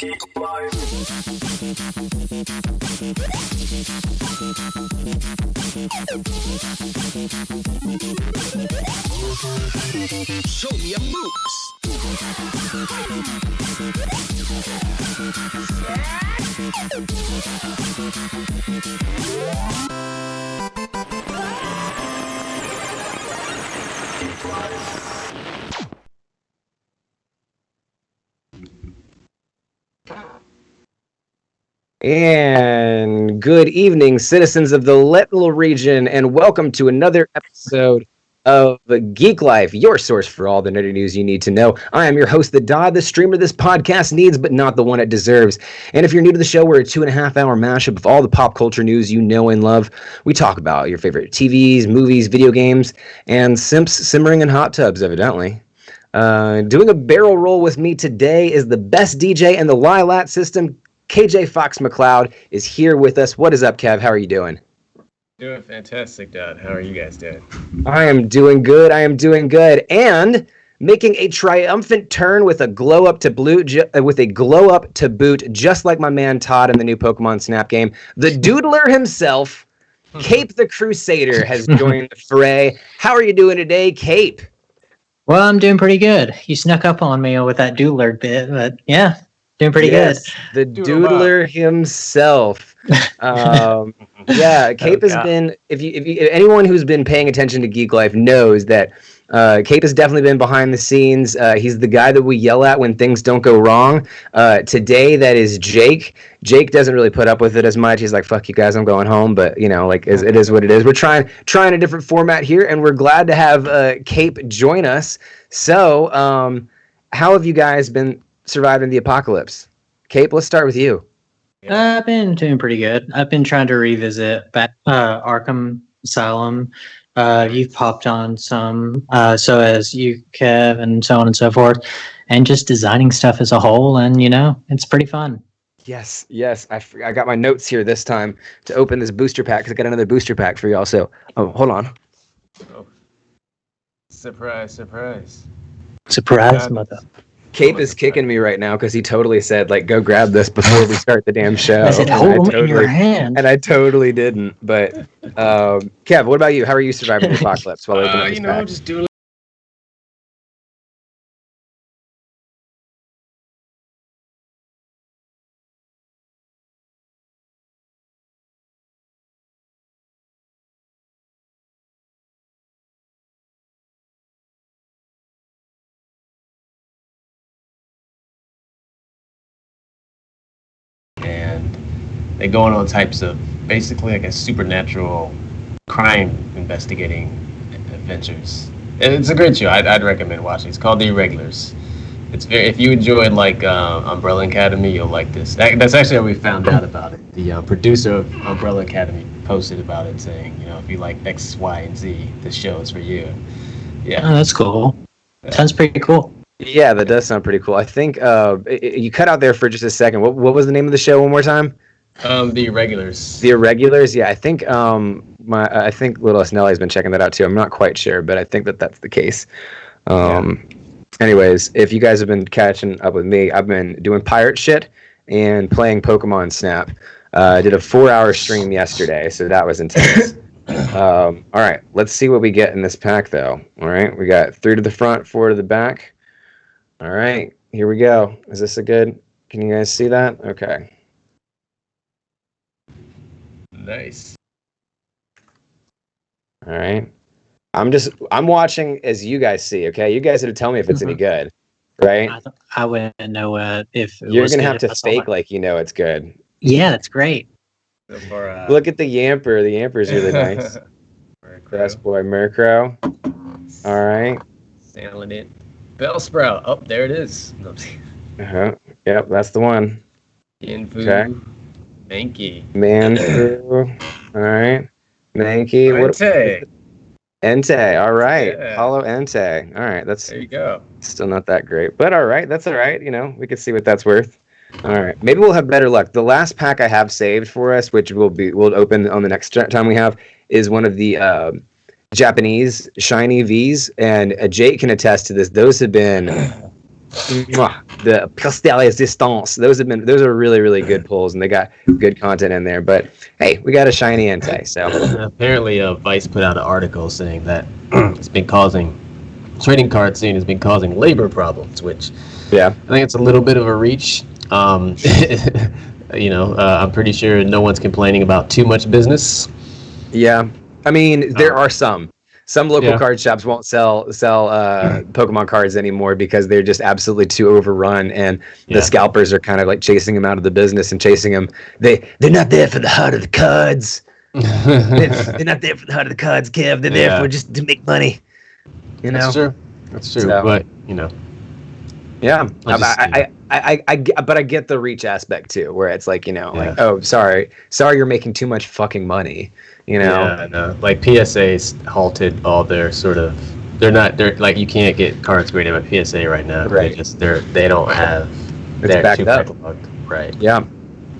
Show me your moves. And good evening, citizens of the Leadville region, and welcome to another episode of Geeklife, your source for all the nerdy news you need to know. I am your host, the Dodd, the streamer this podcast needs, but not the one it deserves. And if you're new to the show, we're a 2.5-hour mashup of all the pop culture news you know and love. We talk about your favorite TVs, movies, video games, and simps simmering in hot tubs, evidently. Doing a barrel roll with me today is the best DJ in the Lilat system. KJ Fox McLeod is here with us. What is up, Kev? How are you doing? Doing fantastic, Dad. How are you guys doing? I am doing good. And making a triumphant turn with a glow up to boot, just like my man Todd in the new Pokemon Snap game. The Doodler himself, Cape the Crusader, has joined the fray. How are you doing today, Cape? Well, I'm doing pretty good. You snuck up on me with that Doodler bit, but yeah, doing pretty good. The Doodler himself. Cape has been. If anyone who's been paying attention to Geek Life knows that Cape has definitely been behind the scenes. He's the guy that we yell at when things don't go wrong. Today, that is Jake. Jake doesn't really put up with it as much. He's like, "Fuck you guys, I'm going home." But it is what it is. We're trying a different format here, and we're glad to have Cape join us. So, how have you guys been surviving the apocalypse? Cape, let's start with you. I've been doing pretty good. I've been trying to revisit Arkham Asylum. You've popped on some, so as you, Kev, and so on and so forth, and just designing stuff as a whole, and it's pretty fun. Yes. I got my notes here this time to open this booster pack because I got another booster pack for y'all. So, hold on. Oh. Surprise! Surprise, mother. Cape is kicking me right now because he totally said, go grab this before we start the damn show. I said, hold them in your hand. And I totally didn't. But, Kev, what about you? How are you surviving the apocalypse while opening this pack? I'm just doing they go on all types of basically like a supernatural crime investigating adventures. It's a great show. I'd recommend watching. It's called The Irregulars. It's if you enjoyed Umbrella Academy, you'll like this. That's actually how we found out about it. The producer of Umbrella Academy posted about it, saying, if you like X, Y, and Z, this show is for you. Yeah. Oh, that's cool. Sounds pretty cool. Yeah, that does sound pretty cool. I think you cut out there for just a second. What was the name of the show one more time? The Irregulars. The Irregulars, yeah. I think I think Little Snelly's been checking that out too. I'm not quite sure, but I think that's the case. Anyways, if you guys have been catching up with me, I've been doing pirate shit and playing Pokemon Snap. I did a 4-hour stream yesterday, so that was intense. All right, let's see what we get in this pack, though. All right, we got 3 to the front, 4 to the back. All right, here we go. Is this a good? Can you guys see that? Okay. Nice. All right. I'm watching as you guys see, okay? You guys have to tell me if it's any good, right? I wouldn't know if it You're was going to good have to if I saw fake it. like you know it's good. Yeah, that's great. So for, Look at the Yamper. The Yamper's really nice. Best boy, Murkrow. All right. Sailing it. Bellsprout. Oh, there it is. No, Uh-huh. Yep, that's the one. Infu. Okay. Mankey. Manfu. All right. Mankey. Entei. All right. Yeah. Hollow Entei. All right. That's There you go. still not that great, but all right. That's all right. We can see what that's worth. All right. Maybe we'll have better luck. The last pack I have saved for us, which we'll open on the next time we have, is one of the Japanese shiny Vs, and Jake can attest to this. Those have been the pièce de résistance. Those are really, really good pulls, and they got good content in there. But hey, we got a shiny Entei, so Apparently, Vice put out an article saying that it's been causing trading card scene has been causing labor problems, which yeah. I think it's a little bit of a reach. I'm pretty sure no one's complaining about too much business. Yeah, I mean, there are some local card shops won't sell Pokemon cards anymore because they're just absolutely too overrun, and the scalpers are kind of like chasing them out of the business and chasing them. They're not there for the heart of the cards. They're not there for the heart of the cards, Kev. They're there for just to make money. You know, that's true. So, but yeah, but I get the reach aspect too, where it's like, like, oh, sorry, you're making too much fucking money, Yeah, no. Like PSA's halted all their sort of. They're like, you can't get cards graded by PSA right now. Right. They don't have. It's backed up. Right. Yeah.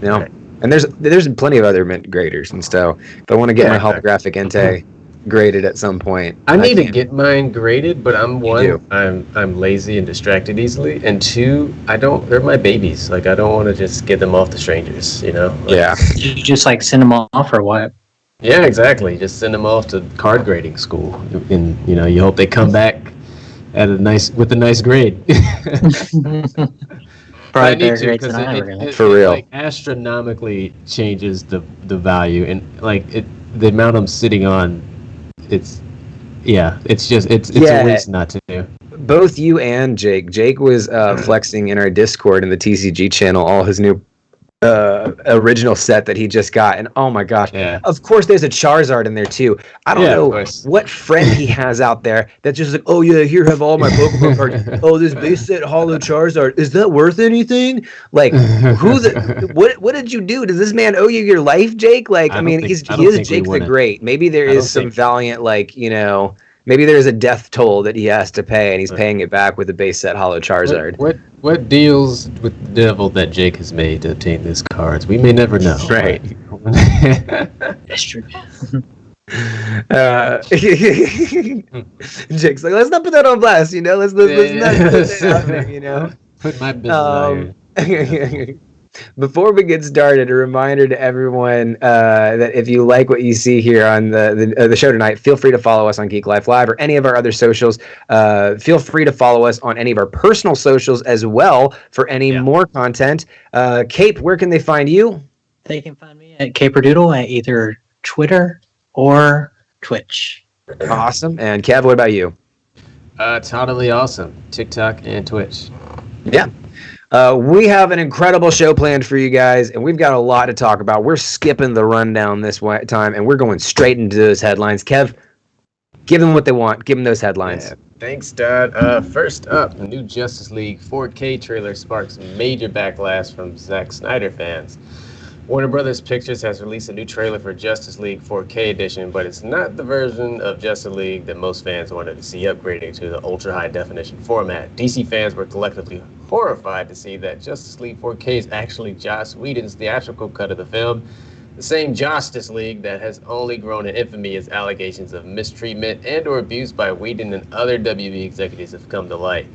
Right. And there's plenty of other mint graders and stuff. If I want to get my holographic Entei graded at some point, I need to get mine graded, but I'm lazy and distracted easily, and two, they're my babies. Like, I don't want to just get them off to strangers, Yeah. You just like send them off or what? Yeah, exactly. Just send them off to card grading school, and you hope they come back with a nice grade. Probably better grades than I ever got. For real. Like, astronomically changes the value, and like the amount I'm sitting on. It's a waste not to do. Both you and Jake was flexing in our Discord in the TCG channel all his new original set that he just got, and oh my gosh, of course there's a Charizard in there too. I don't know what friend he has out there that's just like, oh yeah, here, have all my Pokemon cards. Oh, this base set holo Charizard, is that worth anything? Like, what did you do? Does this man owe you your life, Jake? Like, he is Jake the Great. Maybe there is some valiant, like, maybe there's a death toll that he has to pay, and he's paying it back with a base set holo Charizard. What deals with the devil that Jake has made to obtain these cards? We may never know. Right. That's true. Jake's like, let's not put that on blast, let's not put that out there, Put my business out here. Before we get started, a reminder to everyone that if you like what you see here on the show tonight, feel free to follow us on Geeklife or any of our other socials. Feel free to follow us on any of our personal socials as well for any more content. Cape, where can they find you? They can find me at Caperdoodle at either Twitter or Twitch. Awesome. And Kev, what about you? Totally awesome. TikTok and Twitch. Yeah. We have an incredible show planned for you guys, and we've got a lot to talk about. We're skipping the rundown this time, and we're going straight into those headlines. Kev, give them what they want. Give them those headlines. Yeah, thanks, Dad. First up, the new Justice League 4K trailer sparks major backlash from Zack Snyder fans. Warner Brothers Pictures has released a new trailer for Justice League 4K edition, but it's not the version of Justice League that most fans wanted to see upgrading to the ultra-high definition format. DC fans were collectively horrified to see that Justice League 4K is actually Joss Whedon's theatrical cut of the film, the same Justice League that has only grown in infamy as allegations of mistreatment and or abuse by Whedon and other WB executives have come to light.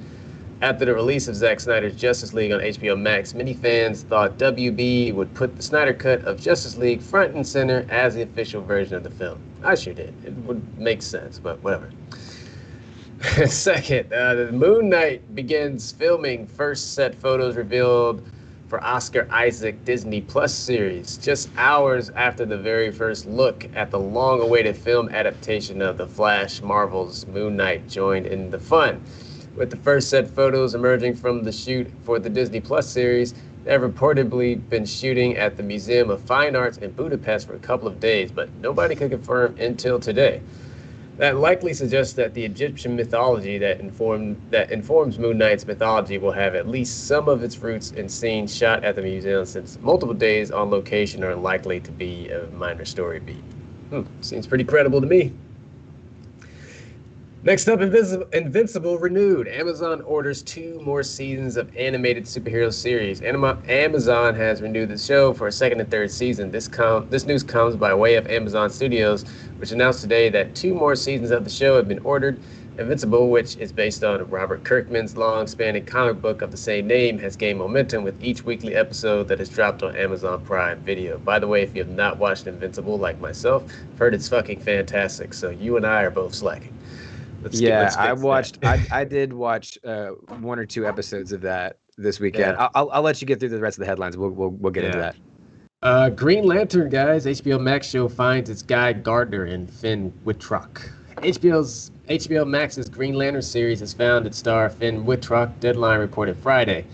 After the release of Zack Snyder's Justice League on HBO Max, many fans thought WB would put the Snyder Cut of Justice League front and center as the official version of the film. I sure did. It would make sense, but whatever. Second, the Moon Knight begins filming. First set photos revealed for Oscar Isaac Disney Plus series, just hours after the very first look at the long-awaited film adaptation of The Flash. Marvel's Moon Knight joined in the fun. With the first set photos emerging from the shoot for the Disney Plus series, they have reportedly been shooting at the Museum of Fine Arts in Budapest for a couple of days, but nobody could confirm until today. That likely suggests that the Egyptian mythology that informs Moon Knight's mythology will have at least some of its roots in scenes shot at the museum, since multiple days on location are likely to be a minor story beat. Seems pretty credible to me. Next up, Invincible renewed. Amazon orders 2 more seasons of animated superhero series. Amazon has renewed the show for a second and third season. This news comes by way of Amazon Studios, which announced today that 2 more seasons of the show have been ordered. Invincible, which is based on Robert Kirkman's long-spanning comic book of the same name, has gained momentum with each weekly episode that is dropped on Amazon Prime Video. By the way, if you have not watched Invincible like myself, I've heard it's fucking fantastic, so you and I are both slacking. I did watch one or two episodes of that this weekend. Yeah. I'll let you get through the rest of the headlines. We'll get into that. Green Lantern, guys. HBO Max show finds its Guy Gardner and Finn Wittrock. HBO Max's Green Lantern series has found its star Finn Wittrock, Deadline reported Friday.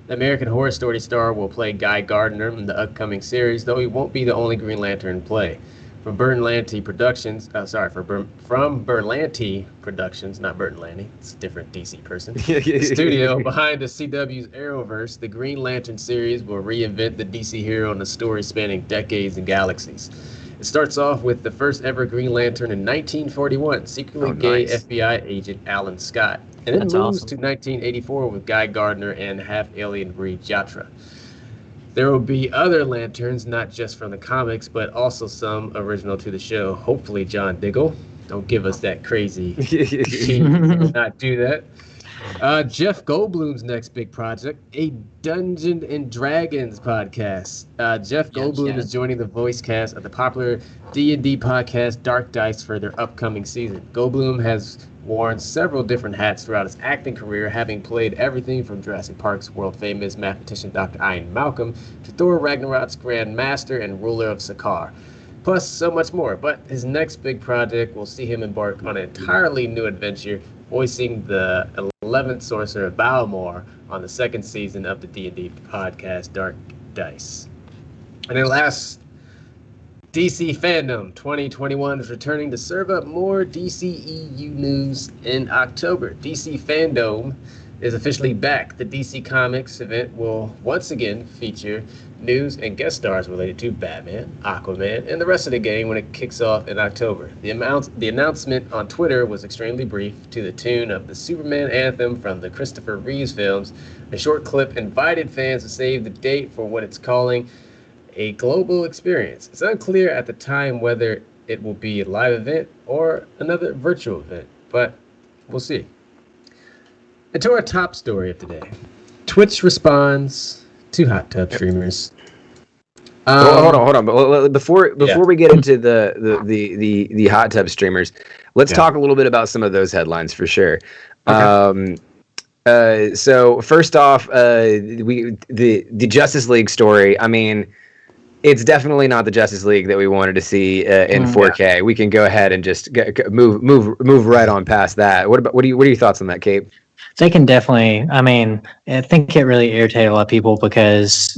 The American Horror Story star will play Guy Gardner in the upcoming series, though he won't be the only Green Lantern in play. From Berlanti Productions, from Berlanti Productions, not Berlanti, it's a different DC person. The studio behind the CW's Arrowverse, the Green Lantern series will reinvent the DC hero in a story spanning decades and galaxies. It starts off with the first ever Green Lantern in 1941, secretly gay FBI agent Alan Scott, and then moves to 1984 with Guy Gardner and half-alien breed Yatra. There will be other Lanterns, not just from the comics, but also some original to the show. Hopefully, John Diggle. Don't give us that crazy. Not do that. Jeff Goldblum's next big project, a Dungeons and Dragons podcast. Jeff Goldblum is joining the voice cast of the popular D&D podcast Dark Dice for their upcoming season. Goldblum has worn several different hats throughout his acting career, having played everything from Jurassic Park's world-famous mathematician Dr. Ian Malcolm to Thor Ragnarok's Grand Master and ruler of Sakaar. Plus so much more, but his next big project will see him embark on an entirely new adventure, voicing the 11th sorcerer Balmor on the second season of the D&D podcast Dark Dice. And then last, DC Fandom 2021 is returning to serve up more DCEU news in October. DC Fandom is officially back. The DC Comics event will once again feature news and guest stars related to Batman, Aquaman, and the rest of the gang when it kicks off in October. The announcement on Twitter was extremely brief, to the tune of the Superman anthem from the Christopher Reeves films. A short clip invited fans to save the date for what it's calling a global experience. It's unclear at the time whether it will be a live event or another virtual event, but we'll see. And to our top story of today, Twitch responds to hot tub streamers. Hold on. But before we get into the hot tub streamers, let's talk a little bit about some of those headlines for sure. Okay. So first off, the Justice League story. I mean, it's definitely not the Justice League that we wanted to see in 4K. Yeah. We can go ahead and just move right on past that. What are your thoughts on that, Kate? They can definitely. I mean, I think it really irritated a lot of people because,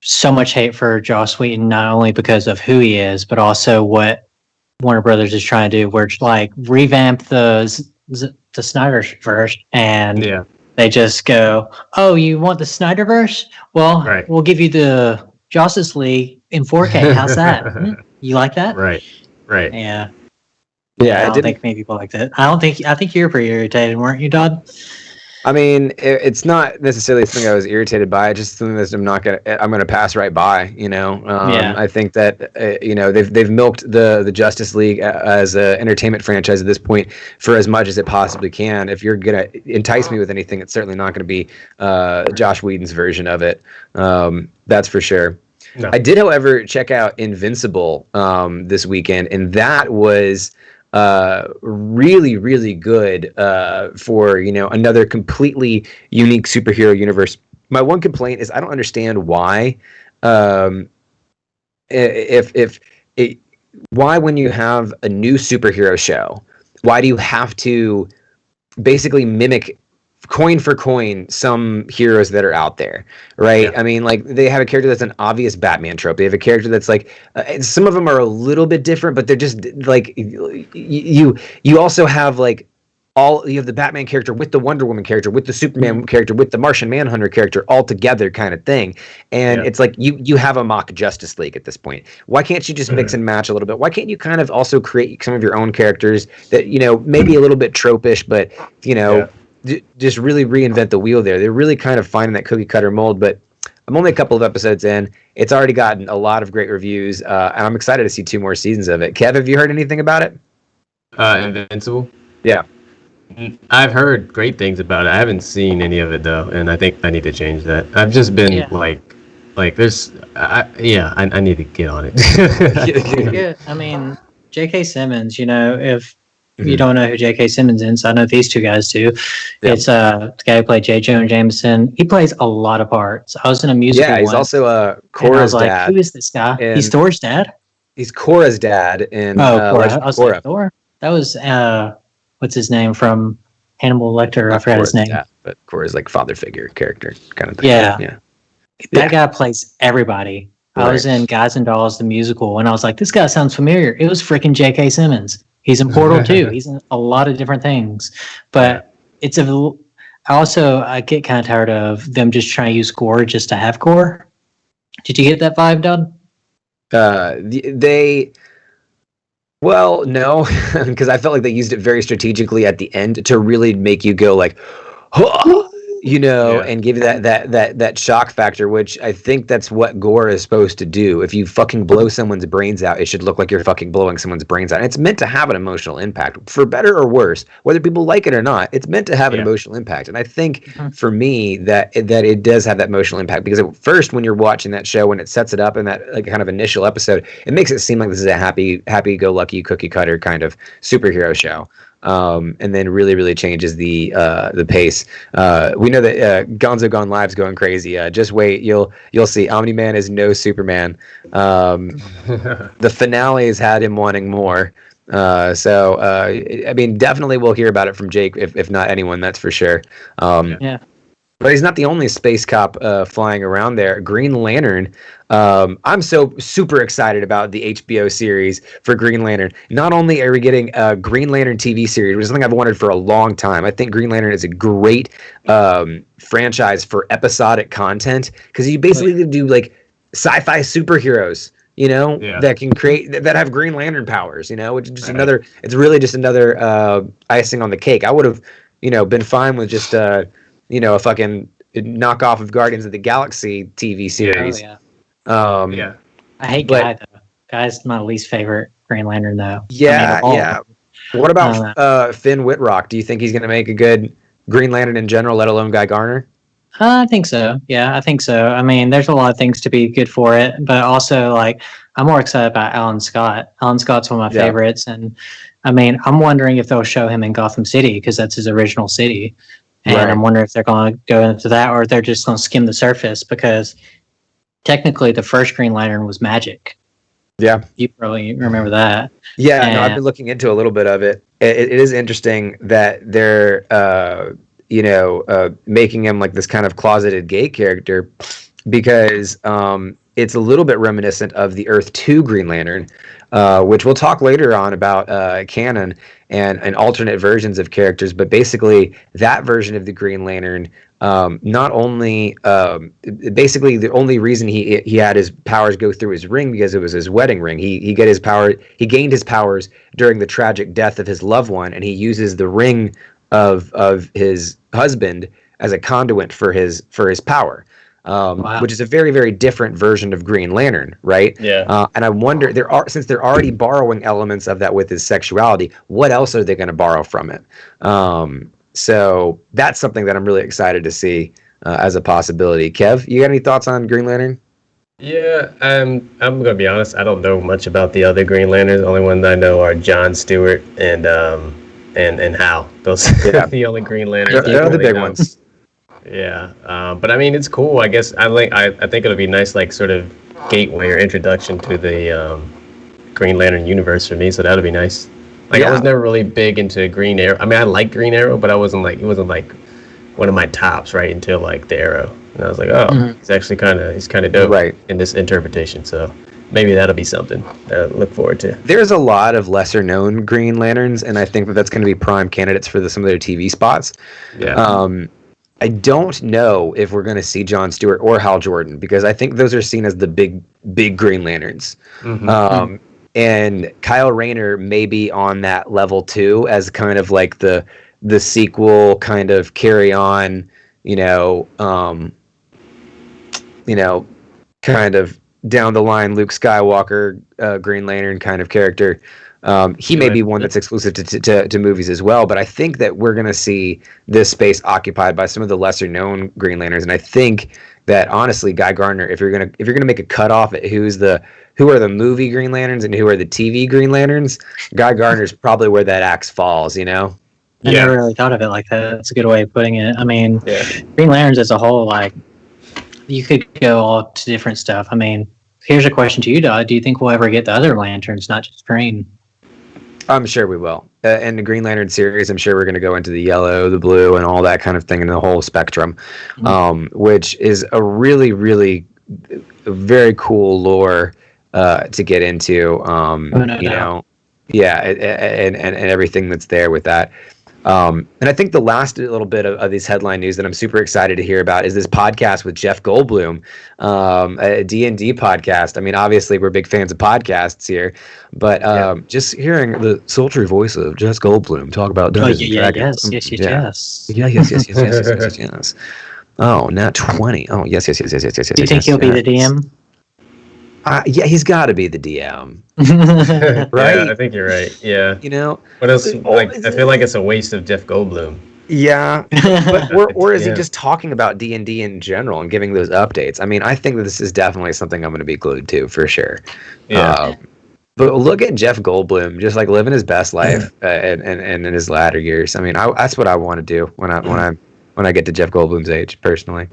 so much hate for Joss Whedon, not only because of who he is, but also what Warner Brothers is trying to do, where it's like revamp the Snyderverse, and they just go, "Oh, you want the Snyderverse? Well, we'll give you the Justice League in 4K. How's that? You like that?" Right. Yeah. Yeah, I don't think many people like that. I think you were pretty irritated, weren't you, Dodd? I mean, it's not necessarily something I was irritated by. It's just something that I'm gonna pass right by. I think that they've milked the Justice League as an entertainment franchise at this point for as much as it possibly can. If you're gonna entice me with anything, it's certainly not gonna be Josh Whedon's version of it. That's for sure. No. I did, however, check out Invincible this weekend, and that was really, really good for another completely unique superhero universe. My one complaint is I don't understand why why when you have a new superhero show, why do you have to basically mimic coin for coin some heroes that are out there, right? I mean, like, they have a character that's an obvious Batman trope. They have a character that's like some of them are a little bit different, but they're just like you also have like you have the Batman character with the Wonder Woman character with the Superman character with the Martian Manhunter character all together kind of thing. And it's like you have a mock Justice League at this point. Why can't you just mix and match a little bit? Why can't you kind of also create some of your own characters that maybe a little bit tropish, but just really reinvent the wheel there? They're really kind of finding that cookie cutter mold, but I'm only a couple of episodes in. It's already gotten a lot of great reviews, and I'm excited to see 2 more seasons of it. Kev, have you heard anything about it? Invincible? Yeah. I've heard great things about it. I haven't seen any of it though, and I think I need to change that. I've just been Yeah. like there's, I need to get on Pretty it. good. I mean, J.K. Simmons, you know, if you Mhm. don't know who J.K. Simmons is, I know these two guys do. Yeah. It's the guy who played J. Jonah Jameson. He plays a lot of parts. I was in a musical Yeah, he's once, also and I was Cora's like, who dad, is this guy? He's and Thor's dad? he's Cora's dad in Oh, Cora. Legend I of was like, Korra. Thor? That was, what's his name from Hannibal Lecter? I Not forgot his Cora's name. dad, but Cora's like father figure character kind of thing. Yeah. Yeah. That Yeah. guy plays everybody. I was Right. in Guys and Dolls, the musical, and I was like, this guy sounds familiar. It was freaking J.K. Simmons. He's in Portal too. He's in a lot of different things. Yeah. But it's a. I get kind of tired of them just trying to use gore just to have gore. Did you get that vibe, Doug? They well, no, because I felt like they used it very strategically at the end to really make you go like, "Huh," Yeah. and give you that shock factor, which I think that's what gore is supposed to do. If you fucking blow someone's brains out, it should look like you're fucking blowing someone's brains out. And it's meant to have an emotional impact, for better or worse, whether people like it or not. It's meant to have an Yeah. emotional impact, and I think Mhm. for me that it does have that emotional impact because at first when you're watching that show, when it sets it up in that like kind of initial episode, it makes it seem like this is a happy-go-lucky cookie cutter kind of superhero show. And then really changes the pace. We know that Gonzo Gone Live's going crazy. Just wait, you'll see. Omni Man is no Superman. The finale's had him wanting more. I mean, definitely we'll hear about it from Jake, if not anyone, that's for sure. Yeah. But he's not the only space cop flying around there. Green Lantern. I'm so super excited about the HBO series for Green Lantern. Not only are we getting a Green Lantern TV series, which is something I've wanted for a long time. I think Green Lantern is a great franchise for episodic content because you basically do like sci-fi superheroes, Yeah. that can create that have Green Lantern powers, which is just Right. another. It's really just another icing on the cake. I would have, been fine with just a fucking knockoff of Guardians of the Galaxy TV Oh series. yeah. Yeah. I hate But- Guy though. Guy's my least favorite Green Lantern though. Yeah, of all of yeah. them. What I don't about Finn Whitrock? Do you think he's going to make a good Green Lantern in general, let alone Guy Garner? I think so. Yeah, I think so. I mean, there's a lot of things to be good for it, but also like I'm more excited about Alan Scott. Alan Scott's one of my Yeah. favorites, and I mean, I'm wondering if they'll show him in Gotham City because that's his original city, and Right. I'm wondering if they're going to go into that or if they're just going to skim the surface because technically the first Green Lantern was magic. Yeah. You probably remember that. Yeah, no, I've And- been looking into a little bit of it. It is interesting that they're, making him like this kind of closeted gay character because it's a little bit reminiscent of the Earth 2 Green Lantern, which we'll talk later on about canon and alternate versions of characters. But basically, that version of the Green Lantern, not only basically the only reason he had his powers go through his ring because it was his wedding ring. He gained his powers during the tragic death of his loved one, and he uses the ring of his husband as a conduit for his power. Wow. Which is a very, very different version of Green Lantern, right? Yeah. And I wonder, since they're already borrowing elements of that with his sexuality, what else are they going to borrow from it? So that's something that I'm really excited to see as a possibility. Kev, you got any thoughts on Green Lantern? Yeah, I'm gonna be honest. I don't know much about the other Green Lanterns. The only ones I know are John Stewart and Hal. Those Yeah. are the only Green Lanterns. They're I the really big know. ones. Yeah, but I mean, it's cool. I guess I think it'll be nice, like sort of gateway or introduction to the Green Lantern universe for me. So that'll be nice. Like I was Yeah. never really big into Green Arrow. I mean, I like Green Arrow, but it wasn't like one of my tops right until like the Arrow, and I was like, oh, Mhm. he's kind of dope Right. in this interpretation. So maybe that'll be something that I look forward to. There's a lot of lesser known Green Lanterns, and I think that that's going to be prime candidates for some of their TV spots. Yeah. I don't know if we're going to see John Stewart or Hal Jordan because I think those are seen as the big Green Lanterns. Mhm. And Kyle Rayner may be on that level too, as kind of like the sequel, kind of carry on, kind of down the line Luke Skywalker, Green Lantern kind of character. He may be one that's exclusive to movies as well, but I think that we're going to see this space occupied by some of the lesser known Green Lanterns, and I think that honestly, Guy Gardner, if you're gonna make a cutoff at who are the movie Green Lanterns and who are the TV Green Lanterns, Guy Gardner's probably where that axe falls. You know. I never really thought of it like that. That's a good way of putting it. I mean, Green Lanterns as a whole, like, you could go all to different stuff. I mean, here's a question to you, Dodd. Do you think we'll ever get the other lanterns, not just green? I'm sure we will. In the Green Lantern series, I'm sure we're going to go into the yellow, the blue, and all that kind of thing in the whole spectrum, which is a really, really very cool lore to get into. And everything that's there with that. And I think the last little bit of these headline news that I'm super excited to hear about is this podcast with Jeff Goldblum, a D&D podcast. I mean, obviously, we're big fans of podcasts here, but just hearing the sultry voice of Jeff Goldblum talk about Dungeons and Dragons. Yes. Oh, nat 20. Oh, yes. Do you think he'll be the DM? Yeah, he's got to be the DM, right? Yeah, I think you're right. Yeah. You know, what else? Like, I feel like it's a waste of Jeff Goldblum. Yeah, but or is he just talking about D&D in general and giving those updates? I mean, I think that this is definitely something I'm going to be glued to for sure. Yeah. But look at Jeff Goldblum, just like living his best life and in his latter years. I mean, that's what I want to do when I get to Jeff Goldblum's age, personally.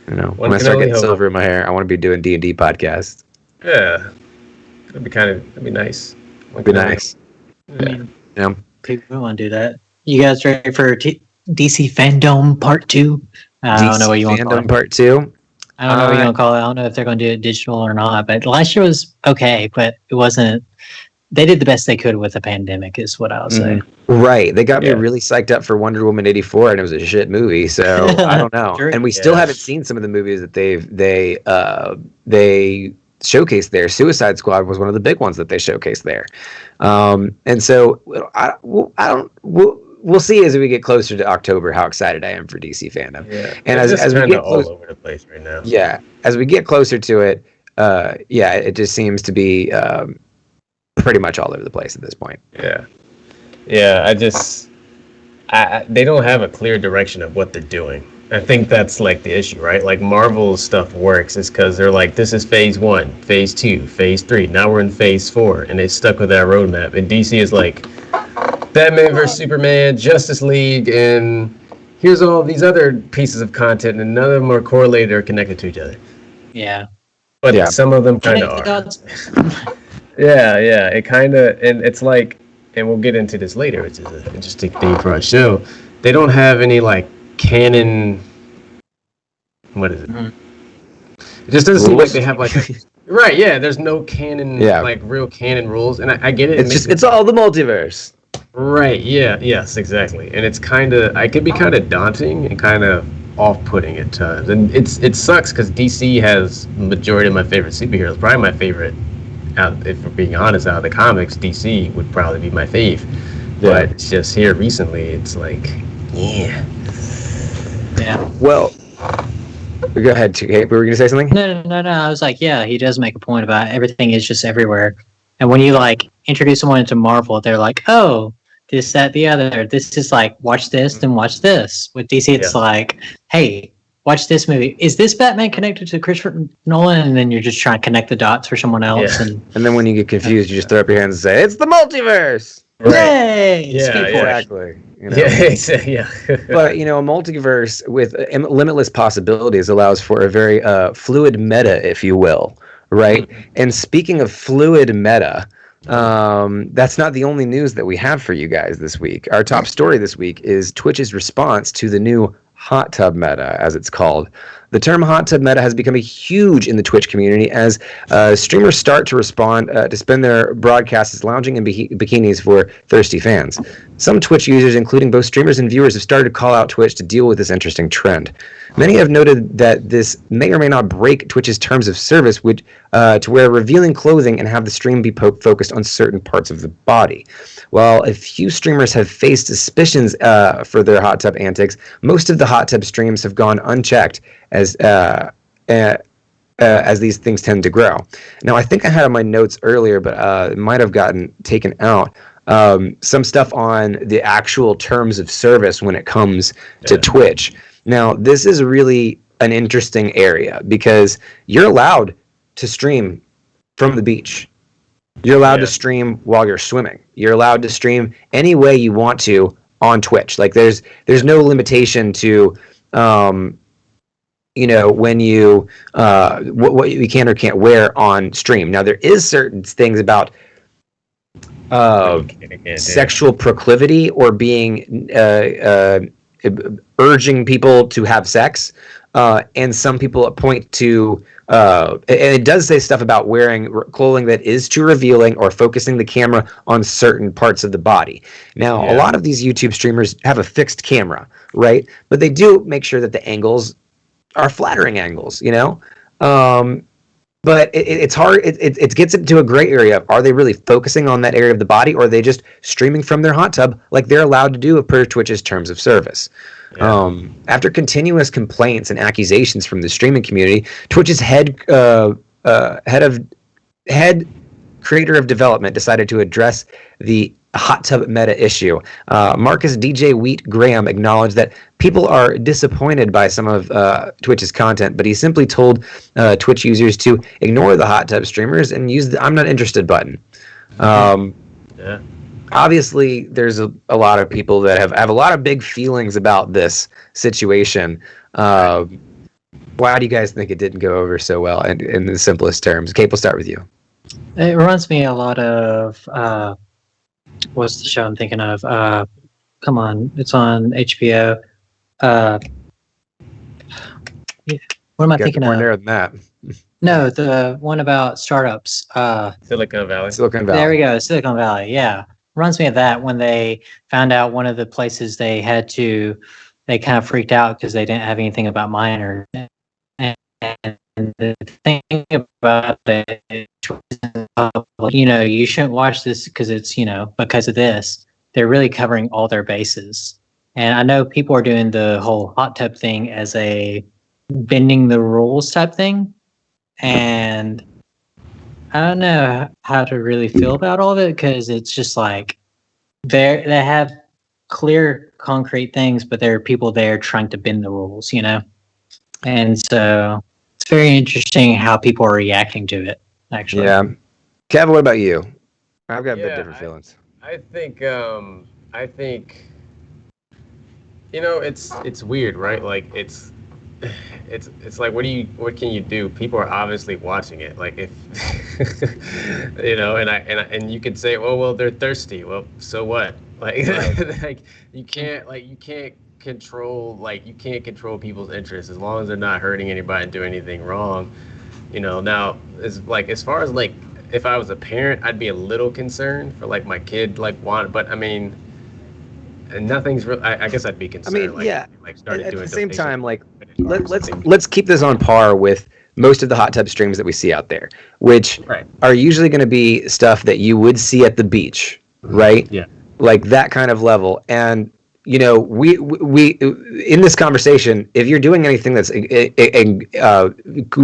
You know, when I start getting silver in my hair, I want to be doing D&D podcasts. Yeah, that'd be nice. It'd be nice. I mean, people want to do that. You guys ready for DC Fandom Part 2? I don't know what you want to call it. Fandom Part 2? I don't know what you want to call it. I don't know if they're going to do it digital or not. But last year was okay, but it wasn't. They did the best they could with the pandemic, is what I'll say. Right. They got me really psyched up for Wonder Woman 84, and it was a shit movie. So I don't know. And we still haven't seen some of the movies that they showcased there. Suicide Squad was one of the big ones that they showcased there. And so we'll see as we get closer to October how excited I am for DC fandom. Yeah. And as we get all over the place right now. Yeah. As we get closer to it, it just seems to be pretty much all over the place at this point. Yeah, they don't have a clear direction of what they're doing. I think that's like the issue, right? Like Marvel's stuff works is because they're like, this is phase 1, phase 2, phase 3. Now we're in phase 4, and they stuck with that roadmap. And DC is like, Batman vs Superman, Justice League, and here's all these other pieces of content, and none of them are correlated or connected to each other. Yeah. But some of them kind of are. Yeah, it kind of, and it's like, and we'll get into this later, which is an interesting theme for our show. They don't have any, like, canon, what is it? Mm-hmm. It just doesn't seem like they have, like, right, there's no canon, like, real canon rules, and I get it. It's all the multiverse. Right, yes, exactly. And it's it could be kind of daunting and kind of off-putting at times. And it sucks, because DC has majority of my favorite superheroes, probably my favorite. If we're being honest, out of the comics, DC would probably be my fave. But it's just here recently, it's like, Yeah. Well, go ahead, Kate. Were we going to say something? No. I was like, he does make a point about everything is just everywhere. And when you, like, introduce someone into Marvel, they're like, oh, this, that, the other. This is like, watch this, then watch this. With DC, it's like, hey, watch this movie. Is this Batman connected to Christopher Nolan? And then you're just trying to connect the dots for someone else. And then when you get confused, you just throw up your hands and say, it's the multiverse! Right. Yay! Exactly. You know? Yeah. But, a multiverse with limitless possibilities allows for a very fluid meta, if you will, right? And speaking of fluid meta, that's not the only news that we have for you guys this week. Our top story this week is Twitch's response to the new hot tub meta, as it's called. The term hot tub meta has become huge in the Twitch community as streamers start to respond to spend their broadcasts as lounging in bikinis for thirsty fans. Some Twitch users, including both streamers and viewers, have started to call out Twitch to deal with this interesting trend. Many have noted that this may or may not break Twitch's terms of service to where revealing clothing and have the stream be focused on certain parts of the body. While a few streamers have faced suspicions for their hot tub antics, most of the hot tub streams have gone unchecked as as these things tend to grow. Now, I think I had on my notes earlier, but it might have gotten taken out. Some stuff on the actual terms of service when it comes to Twitch. Now, this is really an interesting area because you're allowed to stream from the beach. You're allowed to stream while you're swimming. You're allowed to stream any way you want to on Twitch. Like there's no limitation to when you what you can or can't wear on stream. Now there is certain things about sexual proclivity or being urging people to have sex, and some people point to and it does say stuff about wearing clothing that is too revealing or focusing the camera on certain parts of the body. Now, a lot of these YouTube streamers have a fixed camera, right? But they do make sure that the angles are flattering angles, but it's hard. It gets into a gray area. Are they really focusing on that area of the body, or are they just streaming from their hot tub like they're allowed to do per Twitch's terms of service? After continuous complaints and accusations from the streaming community, Twitch's head creator of development decided to address the hot tub meta issue. Marcus DJ Wheat Graham acknowledged that people are disappointed by some of Twitch's content, but he simply told Twitch users to ignore the hot tub streamers and use the "I'm not interested" button. Obviously, there's a lot of people that have a lot of big feelings about this situation. Why do you guys think it didn't go over so well in the simplest terms? Kate, we'll start with you. It reminds me a lot of what's the show I'm thinking of? Come on, it's on HBO. What am I thinking of? More narrow than that. No, the one about startups. Silicon Valley. There we go, Silicon Valley. Yeah, reminds me of that when they found out one of the places they kind of freaked out because they didn't have anything about minors. And the thing about it, you shouldn't watch this because it's, because of this. They're really covering all their bases. And I know people are doing the whole hot tub thing as a bending the rules type thing. And I don't know how to really feel about all of it because it's just like they have clear, concrete things, but there are people there trying to bend the rules, And so it's very interesting how people are reacting to it, actually. Yeah. Kevin, what about you? I've got a bit different feelings. I think it's weird, right? Like it's like what can you do? People are obviously watching it. Like if and you could say, oh well, they're thirsty. Well, so what? Like like you can't control people's interests as long as they're not hurting anybody and doing anything wrong. Now as far as like if I was a parent, I'd be a little concerned for like my kid but I mean, and nothing's real. I guess I'd be concerned. Started at doing the same time, like let's keep this on par with most of the hot tub streams that we see out there, which are usually going to be stuff that you would see at the beach, right? Yeah, like that kind of level. And we in this conversation, if you're doing anything that's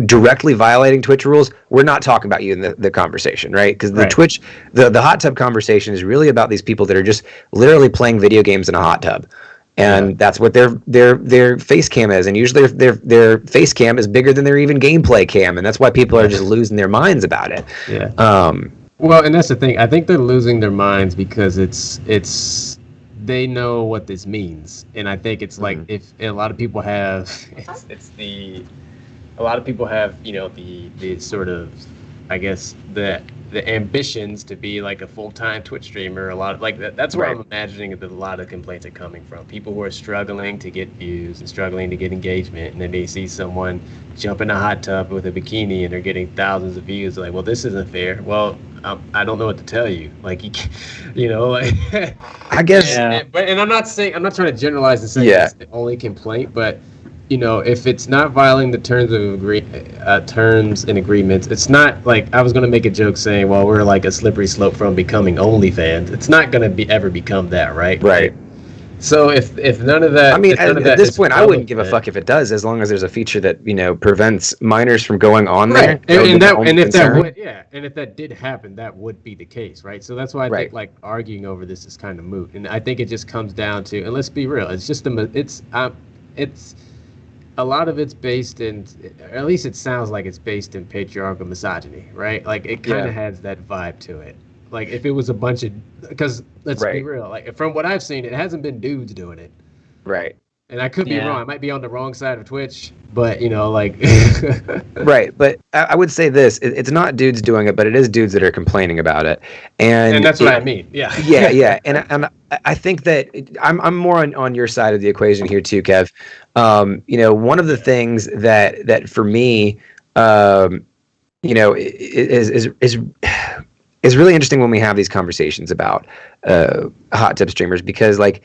directly violating Twitch rules, we're not talking about you in the conversation, right? Because the Twitch, the hot tub conversation is really about these people that are just literally playing video games in a hot tub, and that's what their face cam is, and usually their face cam is bigger than their even gameplay cam, and that's why people are just losing their minds about it. Yeah. Well, and that's the thing. I think they're losing their minds because it's. They know what this means, and I think it's like if a lot of people have, the sort of, I guess the ambitions to be like a full-time Twitch streamer. A lot of like that. That's where I'm imagining that a lot of complaints are coming from. People who are struggling to get views and struggling to get engagement, and then they see someone jump in a hot tub with a bikini and they're getting thousands of views. Like, well, this isn't fair. Well, I don't know what to tell you. Like, I guess. And I'm not trying to generalize and say it's the only complaint, but if it's not violating the terms and agreements, it's not like I was going to make a joke saying, well, we're like a slippery slope from becoming OnlyFans. It's not going to ever become that, right? Right. So if none of that, I mean, if none at of that this is point, I wouldn't give a relevant- fuck if it does, as long as there's a feature that prevents minors from going on there. Right, That would be my only and if that concern. would, yeah, and if that did happen, that would be the case, right? So that's why I Right. think like arguing over this is kind of moot, and I think it just comes down to, and let's be real, it's just it's a lot of it's based in, or at least it sounds like it's based in patriarchal misogyny, right? Like it kind Yeah. of has that vibe to it. Like if it was a bunch of, because let's be Right. real, like from what I've seen, it hasn't been dudes doing it. Right. And I could be Yeah. wrong. I might be on the wrong side of Twitch, but you know, like, Right, but I would say this: it's not dudes doing it, but it is dudes that are complaining about it, and that's what I mean. Yeah. yeah, and I think that I'm more on your side of the equation here too, Kev. One of the things that for me, is really interesting when we have these conversations about hot tub streamers, because like,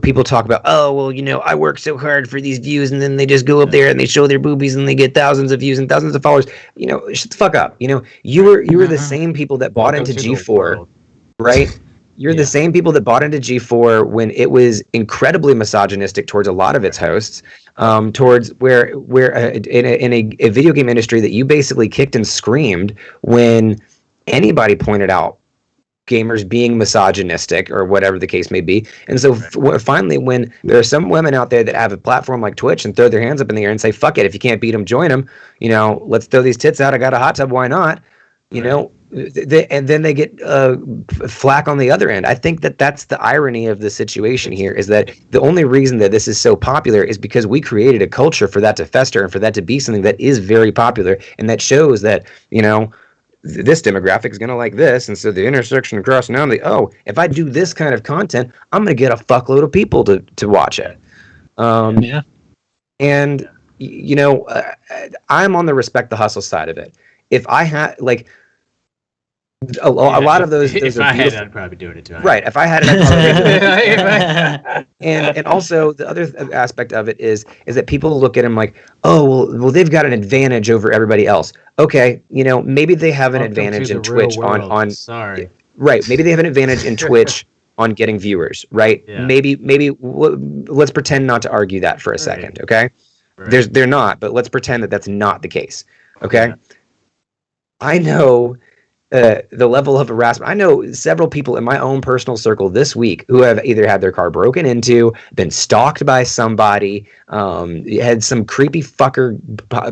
people talk about, oh, well, I work so hard for these views, and then they just go up there and they show their boobies and they get thousands of views and thousands of followers. Shut the fuck up. You were the same people that bought Welcome into to the G4, world. right? You're Yeah. the same people that bought into G4 when it was incredibly misogynistic towards a lot of its hosts, towards where in a video game industry that you basically kicked and screamed when anybody pointed out gamers being misogynistic or whatever the case may be. And so finally, when there are some women out there that have a platform like Twitch and throw their hands up in the air and say, fuck it, if you can't beat them, join them, let's throw these tits out. I got a hot tub, why not? And then they get flack on the other end. I think that's the irony of the situation here, is that the only reason that this is so popular is because we created a culture for that to fester and for that to be something that is very popular, and that shows that, this demographic is going to like this, and so the intersection across now, if I do this kind of content, I'm going to get a fuckload of people to watch it. Yeah. And I'm on the respect the hustle side of it. If I had like a lot of those If are I had beautiful, it, I'd probably do it too. right? If I had it, I'd probably do it. And also the other aspect of it is that people look at them like, oh, well they've got an advantage over everybody else. Okay, maybe they have an advantage in Twitch on Sorry. right. Maybe they have an advantage in Twitch on getting viewers, right? Yeah. Maybe let's pretend not to argue that for a second, okay? Right. They're not, but let's pretend that that's not the case, okay? Yeah. I know the level of harassment. I know several people in my own personal circle this week who have either had their car broken into, been stalked by somebody, had some creepy fucker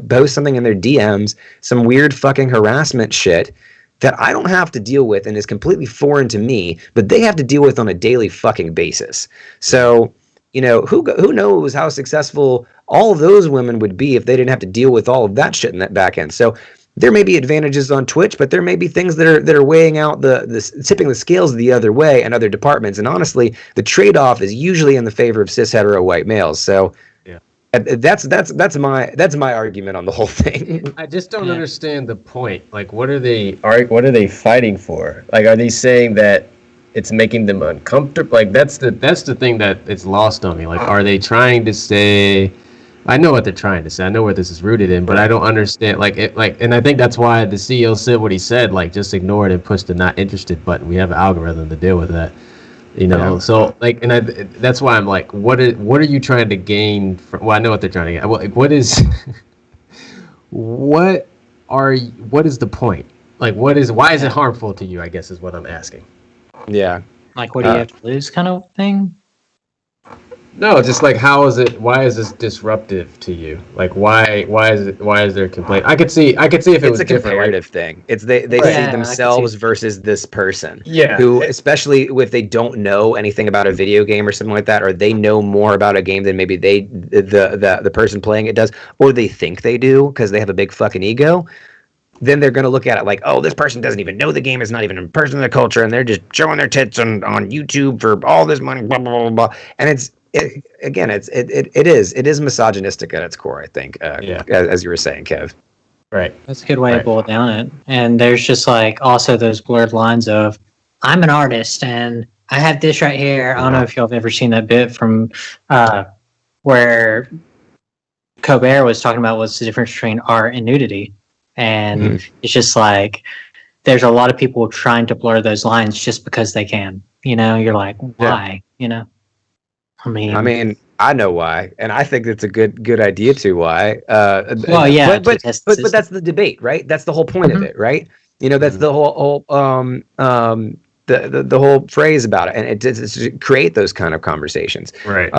post something in their DMs, some weird fucking harassment shit that I don't have to deal with and is completely foreign to me, but they have to deal with on a daily fucking basis. So, who knows how successful all of those women would be if they didn't have to deal with all of that shit in that back end. So there may be advantages on Twitch, but there may be things that are weighing out the tipping the scales the other way in other departments. And honestly, the trade-off is usually in the favor of cis hetero white males. So Yeah. that's my argument on the whole thing. I just don't understand the point. Like, what are they fighting for? Like, are they saying that it's making them uncomfortable? Like, that's the thing that it's lost on me. Like, are they trying to say? I know what they're trying to say. I know where this is rooted in, but I don't understand. And I think that's why the CEO said what he said. Like, just ignore it and push the not interested button. We have an algorithm to deal with that. Yeah. So like, and that's why I'm like, what are you trying to gain from? Well, I know what they're trying to get. Well, like, what is the point? Like, why is it harmful to you? I guess is what I'm asking. Yeah. Like, what do you have to lose, kind of thing? No, just like, why is this disruptive to you? Like, why is there complaint? I could see if it was It's a different. comparative thing. It's they Right. see Yeah, I can themselves see. versus this person. Yeah. Who, especially if they don't know anything about a video game or something like that, or they know more about a game than maybe the person playing it does, or they think they do because they have a big fucking ego, then they're going to look at it like, oh, this person doesn't even know the game, is not even a person in the culture, and they're just showing their tits on YouTube for all this money, blah, blah, blah, blah. And it is misogynistic at its core, I think, as you were saying, Kev. Right. That's a good way to boil it down. And there's just like also those blurred lines of, I'm an artist and I have this right here. I don't know if y'all have ever seen that bit from where Colbert was talking about what's the difference between art and nudity. And it's just like, there's a lot of people trying to blur those lines just because they can. You're like, why? I I mean, I know why, and I think it's a good idea to why. well, yeah, But to test the but system. that's the debate, right? That's the whole point of Mhm. it, right? You know, that's Mhm. the whole the whole phrase about it, and it's to create those kind of conversations. Right.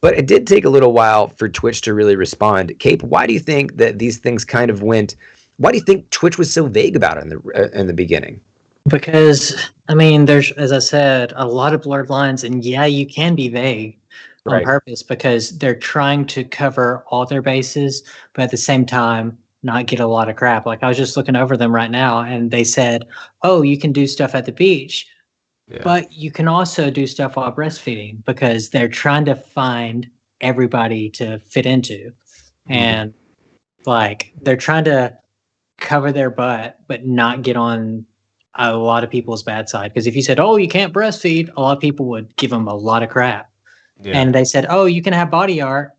But it did take a little while for Twitch to really respond. Cape, why do you think that these things kind of went? Why do you think Twitch was so vague about it in the beginning? Because I mean, there's, as I said, a lot of blurred lines, and yeah, you can be vague on Right. purpose because they're trying to cover all their bases, but at the same time, not get a lot of crap. Like I was just looking over them right now, and they said, "Oh, you can do stuff at the beach, Yeah. but you can also do stuff while breastfeeding," because they're trying to find everybody to fit into, and like they're trying to cover their butt, but not get on a lot of people's bad side. Because if you said, "Oh, you can't breastfeed," a lot of people would give them a lot of crap. Yeah. And they said, "Oh, you can have body art."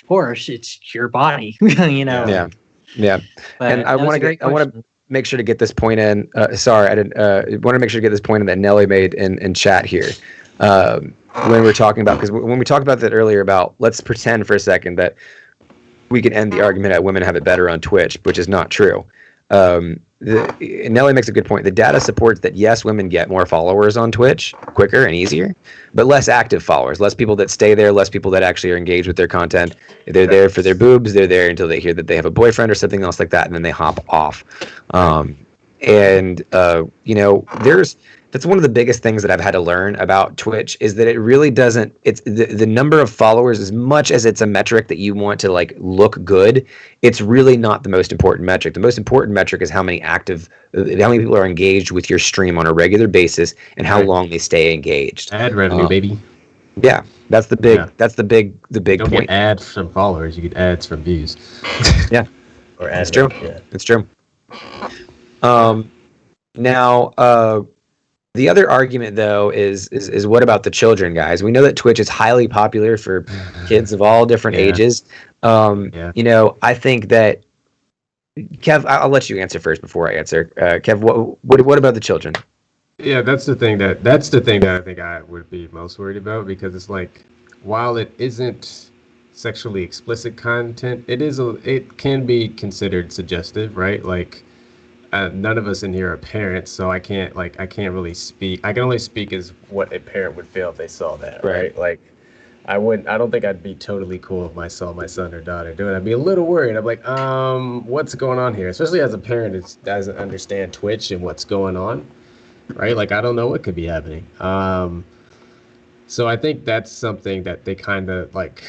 Of course, it's your body, you know. Yeah, yeah. And But I that was want a to great get, I want to question. make sure to get this point in. Sorry, I didn't. Want to make sure to get this point in that Nelly made in chat here. When we're talking about, because when we talked about that earlier about, let's pretend for a second that we can end the argument that women have it better on Twitch, which is not true. Nelly makes a good point. The data supports that yes, women get more followers on Twitch quicker and easier, but less active followers, less people that stay there, less people that actually are engaged with their content. They're there for their boobs. They're there until they hear that they have a boyfriend or something else like that, and then they hop off. And you know, that's one of the biggest things that I've had to learn about Twitch is that it really doesn't. It's the number of followers, as much as it's a metric that you want to like look good. It's really not the most important metric. The most important metric is how many people are engaged with your stream on a regular basis and how Right. long they stay engaged. Ad revenue, baby. Yeah, that's the big. Yeah. That's the big You don't point. get ads from followers. You get ads from views. Yeah, Or ad it's true. revenue, yeah. It's true. Now, the other argument, though, is what about the children, guys? We know that Twitch is highly popular for kids of all different Yeah. ages. Yeah. You know, I think that Kev, I'll let you answer first before I answer. Kev, what about the children? Yeah, that's the thing that I think I would be most worried about, because it's like, while it isn't sexually explicit content, it can be considered suggestive, right? Like, none of us in here are parents, so I can't really speak. I can only speak as what a parent would feel if they saw that, right? Like, I don't think I'd be totally cool if I saw my son or daughter do it. I'd be a little worried. I'm like, what's going on here? Especially as a parent who doesn't understand Twitch and what's going on, right? Like, I don't know what could be happening. So I think that's something that they kind of like.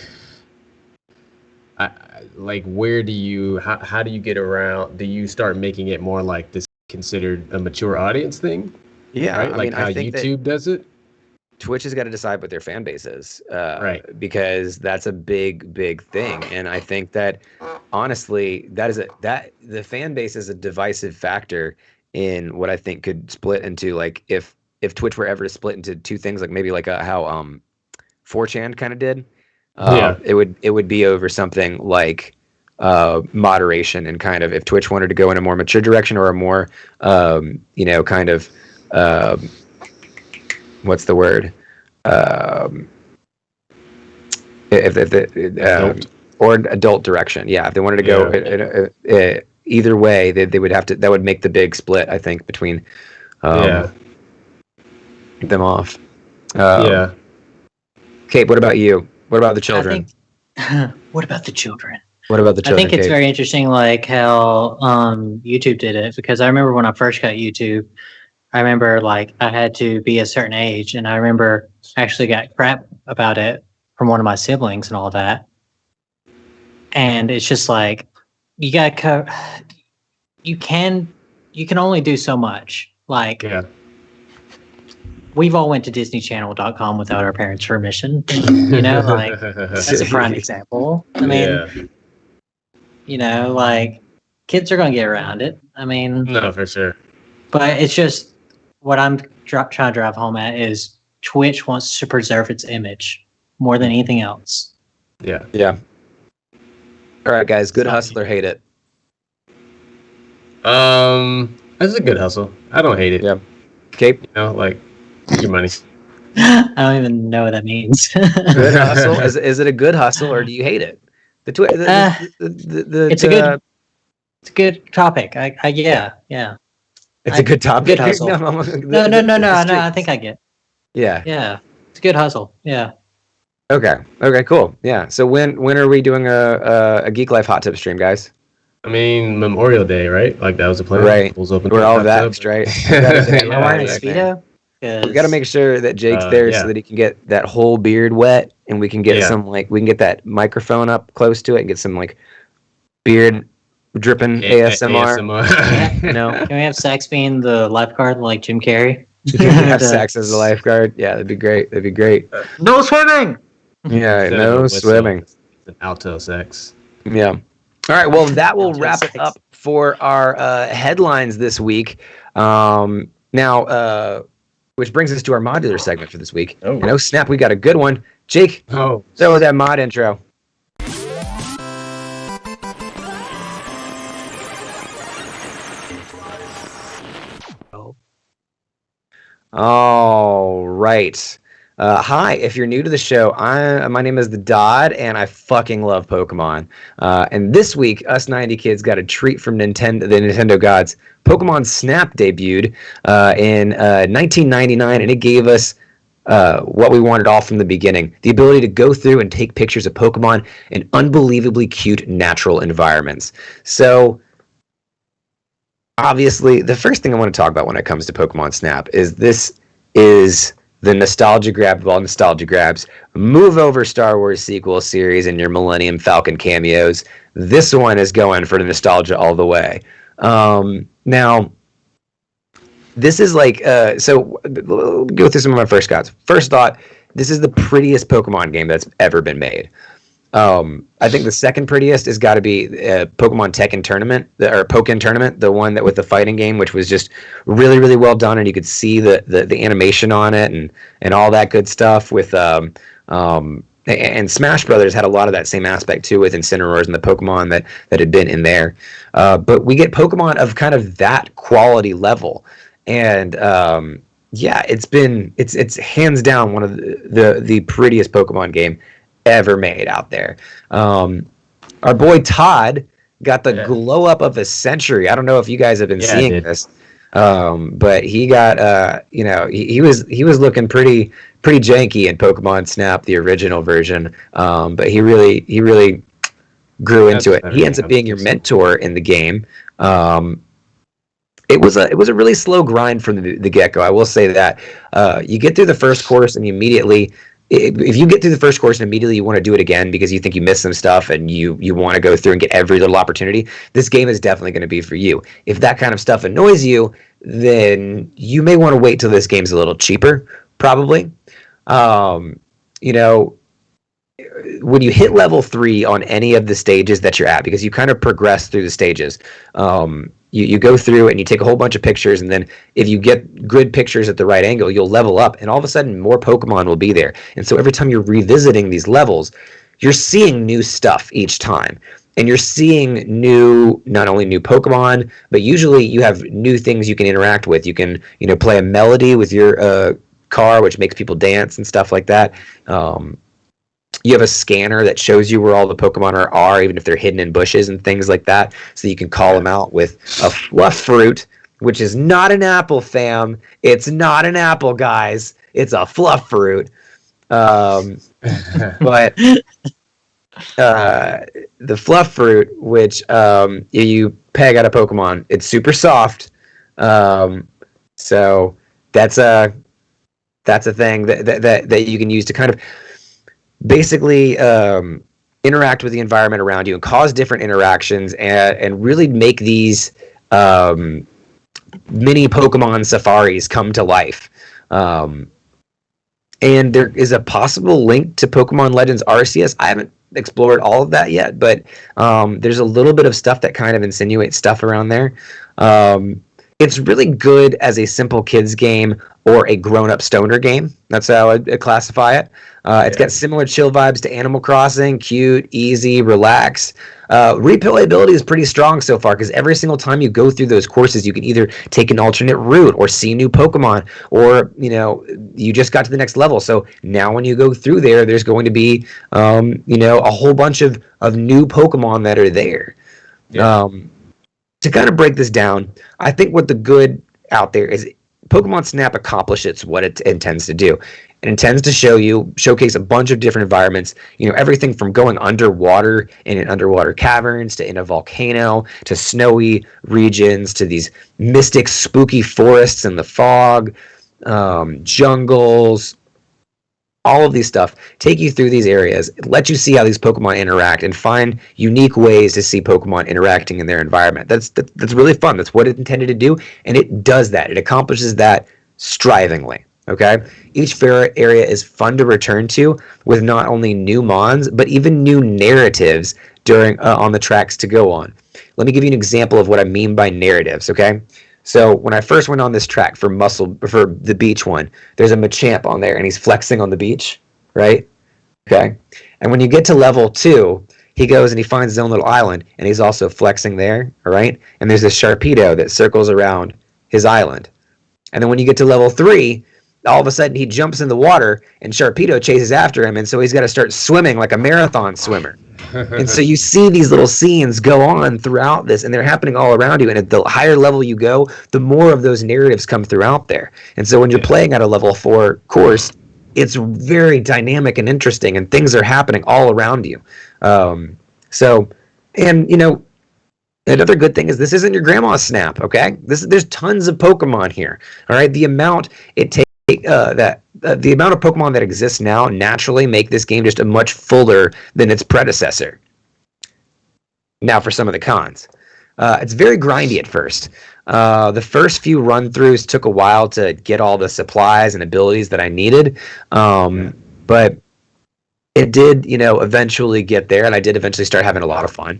Like, where do you how do you get around? Do you start making it more like this considered a mature audience thing? Yeah, Right? I Like mean, I how think that YouTube does it? Twitch has got to decide what their fan base is, Right. because that's a big thing. And I think that honestly, that the fan base is a divisive factor in what I think could split into, like, if Twitch were ever to split into two things, like maybe like how 4chan kind of did. Yeah. It would be over something like moderation, and kind of if Twitch wanted to go in a more mature direction or a more you know, kind of what's the word? If Adult. or an adult direction, yeah. If they wanted to go either way, they would have to. That would make the big split, I think, between Yeah. them off. Yeah. Kate, what about you? What about the children? What about the children? What about the I children? think it's Kate? very interesting, like how YouTube did it, because I remember when I first got YouTube, I remember like I had to be a certain age, and I remember actually got crap about it from one of my siblings and all that. And it's just like you got you can only do so much. Like Yeah. we've all went to DisneyChannel.com without our parents' permission. You know, like that's a prime example. I mean, Yeah. you know, like kids are gonna get around it. I mean, No, for sure. but it's just what I'm trying to drive home at is Twitch wants to preserve its image more than anything else. Yeah. Yeah. All right, guys. Good hustle or hate it? That's a good hustle. I don't hate it. Yeah. Cape. You know, like, your money. I don't even know what that means. Good hustle. Is it a good hustle or do you hate it? It's a good topic. Yeah. It's a good topic. Good hustle. No. I think I get. Yeah. Yeah, it's a good hustle. Yeah. Okay. Okay. Cool. Yeah. So when are we doing a Geek Life hot tip stream, guys? I mean, Memorial Day, right? Like that was the plan. Right. Pools open. We're all hot tub. vexed, right? Am I wearing a exactly. speedo? We got to make sure that Jake's there yeah. so that he can get that whole beard wet, and we can get we can get that microphone up close to it and get some like beard dripping ASMR. Can we have Sax being the lifeguard like Jim Carrey? Have Sax as the lifeguard. Yeah, that'd be great. That'd be great. No swimming. Yeah, no swimming. It's an alto sex. Yeah. All right. Well, that will wrap it up for our headlines this week. Now, which brings us to our modular segment for this week. And oh snap, we got a good one. Jake, start with that mod intro. All right. Hi, if you're new to the show, my name is The Dodd, and I fucking love Pokemon. And this week, us 90 kids got a treat from the Nintendo gods. Pokemon Snap debuted in 1999, and it gave us what we wanted all from the beginning. The ability to go through and take pictures of Pokemon in unbelievably cute natural environments. So, obviously, the first thing I want to talk about when it comes to Pokemon Snap is the nostalgia grab of all nostalgia grabs. Move over Star Wars sequel series and your Millennium Falcon cameos. This one is going for the nostalgia all the way. Now, this is like, so we'll go through some of my first thoughts. First thought, this is the prettiest Pokemon game that's ever been made. I think the second prettiest has got to be Pokemon Tekken Tournament, or Pokken Tournament, the one that with the fighting game, which was just really, really well done, and you could see the animation on it and all that good stuff. With and Smash Brothers had a lot of that same aspect too, with Incineroars and the Pokemon that had been in there. But we get Pokemon of kind of that quality level, and yeah, it's hands down one of the prettiest Pokemon game ever made out there. Our boy Todd got the glow up of a century. I don't know if you guys have been seeing this, but he got he was looking pretty janky in Pokemon Snap, the original version. But he really grew into it. He ends up being your mentor in the game. It was a really slow grind from the get-go. I will say that. You get through the first course and you immediately, if you get through the first course and immediately you want to do it again because you think you missed some stuff and you want to go through and get every little opportunity, this game is definitely going to be for you. If that kind of stuff annoys you, then you may want to wait till this game's a little cheaper, probably. When you hit level 3 on any of the stages that you're at, because you kind of progress through the stages, you go through and you take a whole bunch of pictures, and then if you get good pictures at the right angle, you'll level up, and all of a sudden more Pokemon will be there. And so every time you're revisiting these levels, you're seeing new stuff each time. And you're seeing not only new Pokemon, but usually you have new things you can interact with. You can, play a melody with your car, which makes people dance and stuff like that. You have a scanner that shows you where all the Pokemon are, even if they're hidden in bushes and things like that. So you can call them out with a fluff fruit, which is not an apple, fam. It's not an apple, guys. It's a fluff fruit. But the fluff fruit, which you peg out a Pokemon, it's super soft. So that's a thing that you can use to kind of basically interact with the environment around you and cause different interactions and really make these mini Pokemon safaris come to life. And there is a possible link to Pokemon Legends Arceus. I haven't explored all of that yet, but there's a little bit of stuff that kind of insinuates stuff around there. It's really good as a simple kids game or a grown-up stoner game. That's how I'd classify it. It's got similar chill vibes to Animal Crossing, cute, easy, relax. Replayability is pretty strong so far because every single time you go through those courses, you can either take an alternate route or see new Pokemon, or you just got to the next level. So now when you go through there, there's going to be a whole bunch of new Pokemon that are there. Yeah. To kind of break this down, I think what the good out there is Pokemon Snap accomplishes what it intends to do. It intends to showcase a bunch of different environments, everything from going underwater in underwater caverns to in a volcano to snowy regions to these mystic, spooky forests in the fog, jungles, all of these stuff. Take you through these areas, let you see how these Pokemon interact, and find unique ways to see Pokemon interacting in their environment. That's really fun. That's what it intended to do, and it does that. It accomplishes that strivingly. Okay, each fair area is fun to return to with not only new mons but even new narratives during on the tracks to go on. Let me give you an example of what I mean by narratives. Okay, so when I first went on this track for the beach one, there's a Machamp on there and he's flexing on the beach, right? Okay, and when you get to level 2, he goes and he finds his own little island and he's also flexing there. All right, and there's this Sharpedo that circles around his island, and then when you get to level 3. All of a sudden, he jumps in the water, and Sharpedo chases after him, and so he's got to start swimming like a marathon swimmer. And so you see these little scenes go on throughout this, and they're happening all around you. And at the higher level you go, the more of those narratives come throughout there. And so when you're playing at a level 4 course, it's very dynamic and interesting, and things are happening all around you. Another good thing is this isn't your grandma's Snap, okay? There's tons of Pokemon here, all right? The amount it takes. The amount of Pokemon that exists now naturally make this game just a much fuller than its predecessor. Now for some of the cons. It's very grindy at first. The first few run-throughs took a while to get all the supplies and abilities that I needed. But it did, eventually get there, and I did eventually start having a lot of fun.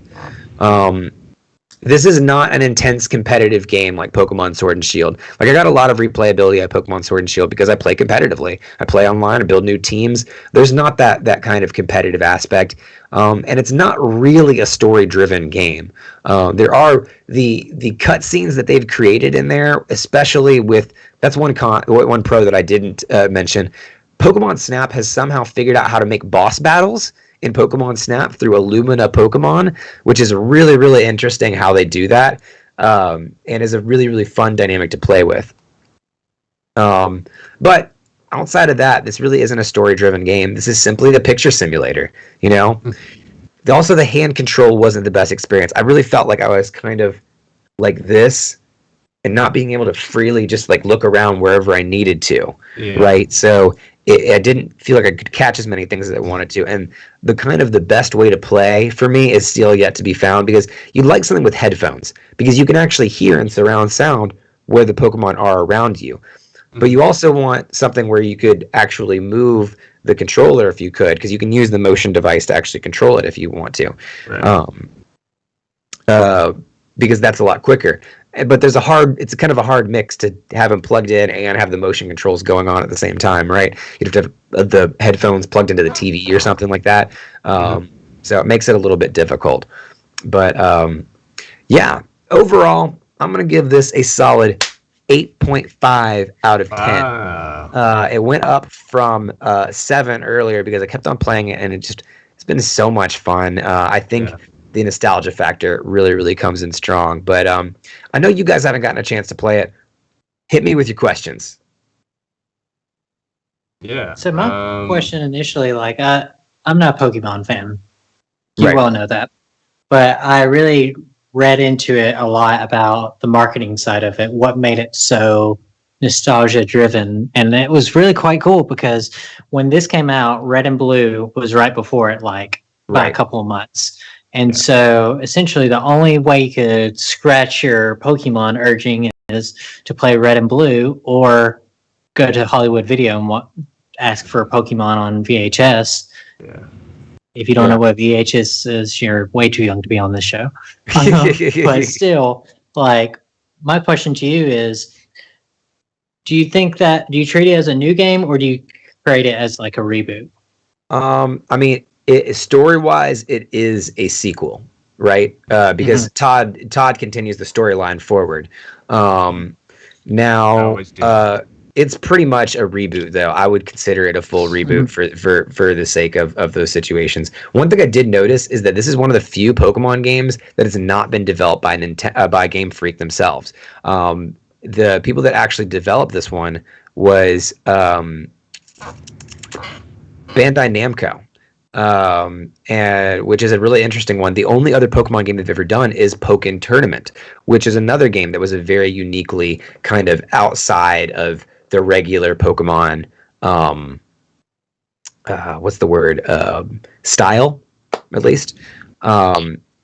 This is not an intense competitive game like Pokemon Sword and Shield. Like, I got a lot of replayability at Pokemon Sword and Shield because I play competitively. I play online, I build new teams. There's not that kind of competitive aspect. And it's not really a story-driven game. There are the cutscenes that they've created in there, especially with... That's one pro that I didn't mention. Pokemon Snap has somehow figured out how to make boss battles in Pokemon Snap through Illumina Pokemon, which is really, really interesting how they do that, and is a really, really fun dynamic to play with. But outside of that, this really isn't a story-driven game. This is simply the picture simulator, Also, the hand control wasn't the best experience. I really felt like I was kind of like this and not being able to freely just like look around wherever I needed to, right? So I didn't feel like I could catch as many things as I wanted to. And the best way to play for me is still yet to be found, because you'd like something with headphones, because you can actually hear and surround sound where the Pokemon are around you. But you also want something where you could actually move the controller if you could, because you can use the motion device to actually control it if you want to. Right. Because that's a lot quicker. But it's kind of a hard mix to have them plugged in and have the motion controls going on at the same time, right? You'd have to have the headphones plugged into the TV or something like that. So it makes it a little bit difficult. But overall, I'm going to give this a solid 8.5 out of 10. Wow. It went up from 7 earlier because I kept on playing it, and it's been so much fun. I think the nostalgia factor really, really comes in strong. But I know you guys haven't gotten a chance to play it. Hit me with your questions. Yeah. So my question initially, I'm not a Pokemon fan. You well know that. But I really read into it a lot about the marketing side of it, what made it so nostalgia driven. And it was really quite cool because when this came out, Red and Blue was right before it, by a couple of months. And so essentially the only way you could scratch your Pokemon urging is to play Red and Blue or go to Hollywood Video and ask for a Pokemon on VHS. Yeah. If you don't know what VHS is, you're way too young to be on this show. But still, my question to you is, do you treat it as a new game, or do you create it as a reboot? I mean, story wise, it is a sequel, right? Because Todd continues the storyline forward. I Now, always do. it's pretty much a reboot, though. I would consider it a full reboot for the sake of those situations. One thing I did notice is that this is one of the few Pokemon games that has not been developed by Game Freak themselves. The people that actually developed this one was Bandai Namco, and which is a really interesting one. The only other Pokemon game they've ever done is Pokken Tournament, which is another game that was a very uniquely kind of outside of the regular Pokemon. What's the word? Style, at least.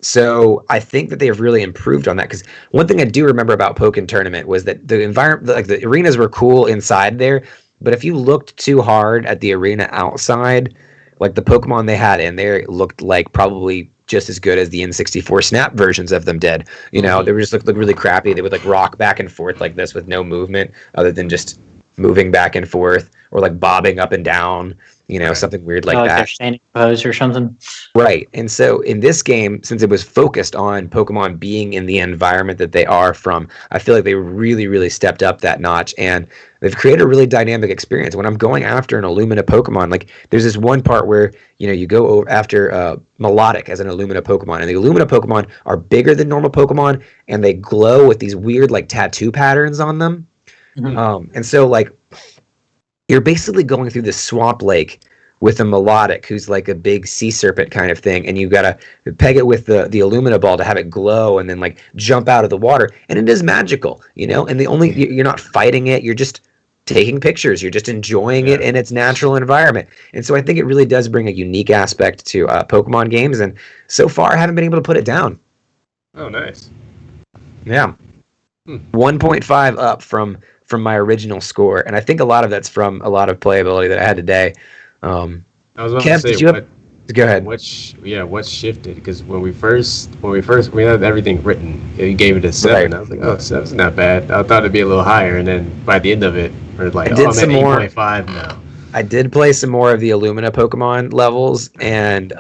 So I think that they have really improved on that, because one thing I do remember about Pokken Tournament was that the environment, like the arenas, were cool inside there, but if you looked too hard at the arena outside, like the Pokemon they had in there looked like probably just as good as the N64 Snap versions of them did. You know, they were just look really crappy. They would like rock back and forth like this with no movement other than just moving back and forth, or like bobbing up and down, you know, something weird like like that. they're standing pose or something. Right. And so in this game, since it was focused on Pokemon being in the environment that they are from, I feel like they really, really stepped up that notch, and they've created a really dynamic experience. When I'm going after an Illumina Pokemon, like there's this one part where, you know, you go over after Melodic as an Illumina Pokemon, and the Illumina Pokemon are bigger than normal Pokemon, and they glow with these weird like tattoo patterns on them. And so like you're basically going through this swamp lake with a Melodic who's like a big sea serpent kind of thing, and you gotta peg it with the Illumina ball to have it glow and then like jump out of the water, and it is magical, you know. And you're not fighting it, you're just taking pictures, you're just enjoying it in its natural environment. And so I think it really does bring a unique aspect to Pokemon games, and so far I haven't been able to put it down. Oh, nice. Yeah. 1.5 up from my original score, and I think a lot of that's from a lot of playability that I had today. I was about Kev, to say, go ahead. What shifted? Because when we first we had everything written. You gave it a 7. Right. I was like, oh, 7's not bad. I thought it'd be a little higher, and then by the end of it, we're like, I did I'm at some more. 8.5 now. I did play some more of the Illumina Pokemon levels, and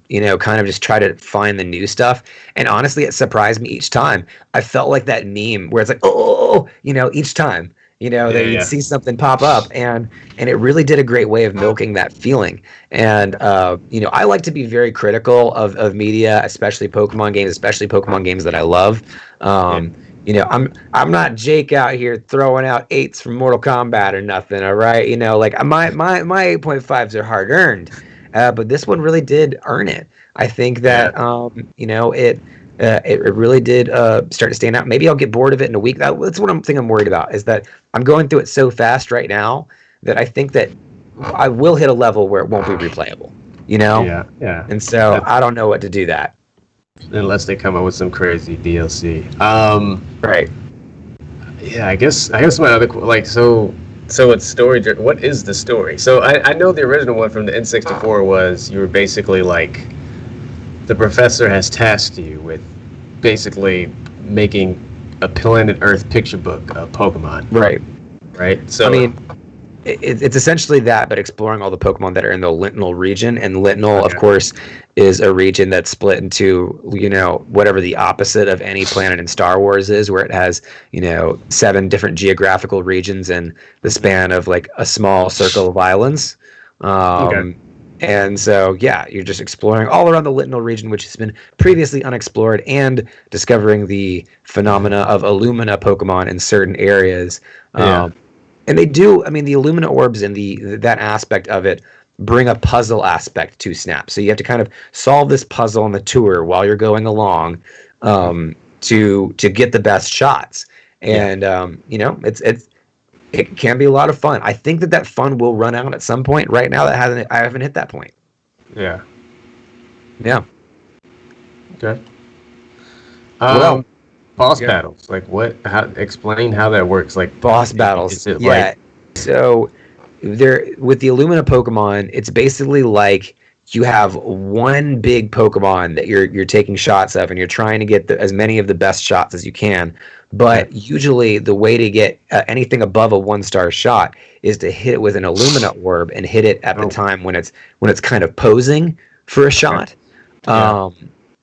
you know, kind of just try to find the new stuff. And honestly, it surprised me each time. I felt like that meme where it's like, oh, you know, each time, you know, that you'd see something pop up, and it really did a great way of milking that feeling. And you know, I like to be very critical of media, especially Pokemon games that I love. You know, I'm not Jake out here throwing out 8s from Mortal Kombat or nothing. All right, you know, like my 8.5s are hard earned, but this one really did earn it. I think that you know, it really did start to stand out. Maybe I'll get bored of it in a week. That's what I'm worried about, is that I'm going through it so fast right now that I think that I will hit a level where it won't be replayable. You know? Yeah. And so I don't know what to do that. Unless they come up with some crazy DLC. Right. Yeah, I guess my other so it's story. What is the story? So I know the original one from the N64 was you were basically like, the professor has tasked you with basically making a planet Earth picture book of Pokemon. Right. So I mean, it's essentially that, but exploring all the Pokemon that are in the Lintinal region. And Lintinal, of course, is a region that's split into, you know, whatever the opposite of any planet in Star Wars is, where it has, you know, 7 different geographical regions in the span of like a small circle of islands. And so, yeah, you're just exploring all around the Lintinal region, which has been previously unexplored, and discovering the phenomena of Illumina Pokemon in certain areas. And they do, I mean, the Illumina orbs and that aspect of it bring a puzzle aspect to Snap. So you have to kind of solve this puzzle on the tour while you're going along to get the best shots. And, you know, it can be a lot of fun. I think that fun will run out at some point. Right now, I haven't hit that point. Yeah. Okay. Well, boss battles, like explain how that works. Like boss battles. Like, so there with the Illumina Pokemon, it's basically like you have one big Pokemon that you're taking shots of, and you're trying to get as many of the best shots as you can. But usually, the way to get anything above a 1-star shot is to hit it with an Illumina orb and hit it at the time when it's kind of posing for a shot.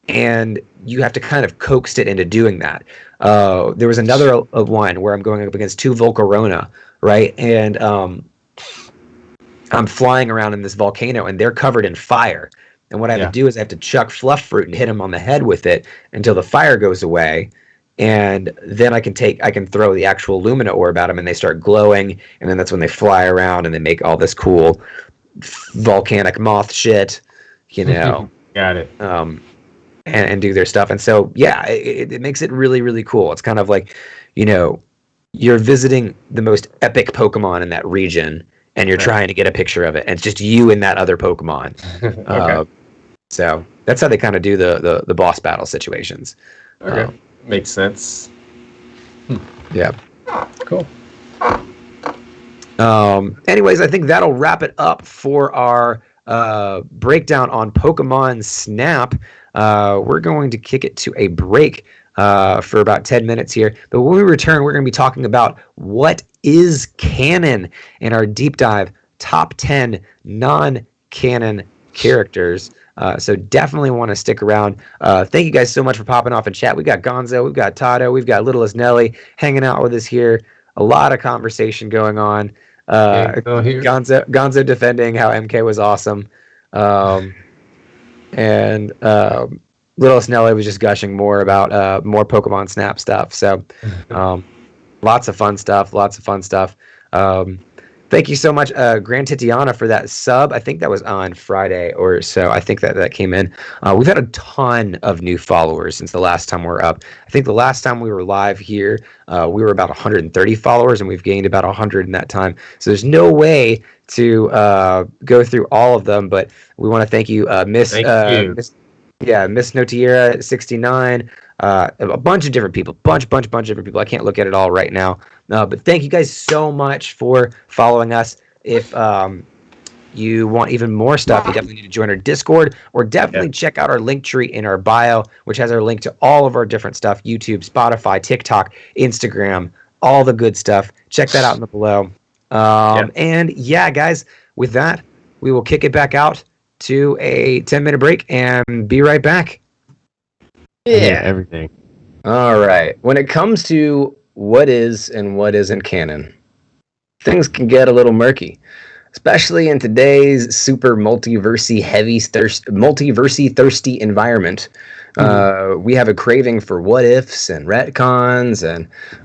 And you have to kind of coax it into doing that. There was another one where I'm going up against 2 Volcarona, right? And I'm flying around in this volcano, and they're covered in fire. And what I have to do is I have to chuck Fluff Fruit and hit them on the head with it until the fire goes away. And then I can throw the actual Lumina orb at them, and they start glowing. And then that's when they fly around and they make all this cool volcanic moth shit, you know. Got it. And do their stuff. And so, yeah, it makes it really, really cool. It's kind of like, you know, you're visiting the most epic Pokemon in that region, and you're trying to get a picture of it, and it's just you and that other Pokemon. So that's how they kind of do the boss battle situations. Okay. Makes sense. Yeah. Cool. Anyways, I think that'll wrap it up for our breakdown on Pokemon Snap. We're going to kick it to a break for about 10 minutes here. But when we return, we're going to be talking about what is canon in our deep dive top 10 non-canon characters. So definitely want to stick around. Thank you guys so much for popping off in chat. We've got Gonzo, we've got Tado, we've got Littlest Nelly hanging out with us here. A lot of conversation going on. Gonzo defending how MK was awesome. And Littlest Nelly was just gushing more about more Pokemon Snap stuff. So lots of fun stuff. Thank you so much, Grand Titiana, for that sub. I think that was on Friday or so. I think that came in. We've had a ton of new followers since the last time we were up. I think the last time we were live here, we were about 130 followers, and we've gained about 100 in that time. So there's no way to go through all of them, but we want to thank you, Miss Notiera 69. A bunch of different people, bunch of different people. I can't look at it all right now, but thank you guys so much for following us. If you want even more stuff, you definitely need to join our Discord, or definitely check out our link tree in our bio, which has our link to all of our different stuff: YouTube, Spotify, TikTok, Instagram, all the good stuff. Check that out in the below. And yeah, guys, with that, we will kick it back out to a 10-minute break and be right back. Yeah, everything. All right. When it comes to what is and what isn't canon, things can get a little murky, especially in today's super multiversy thirsty environment. We have a craving for what ifs and retcons,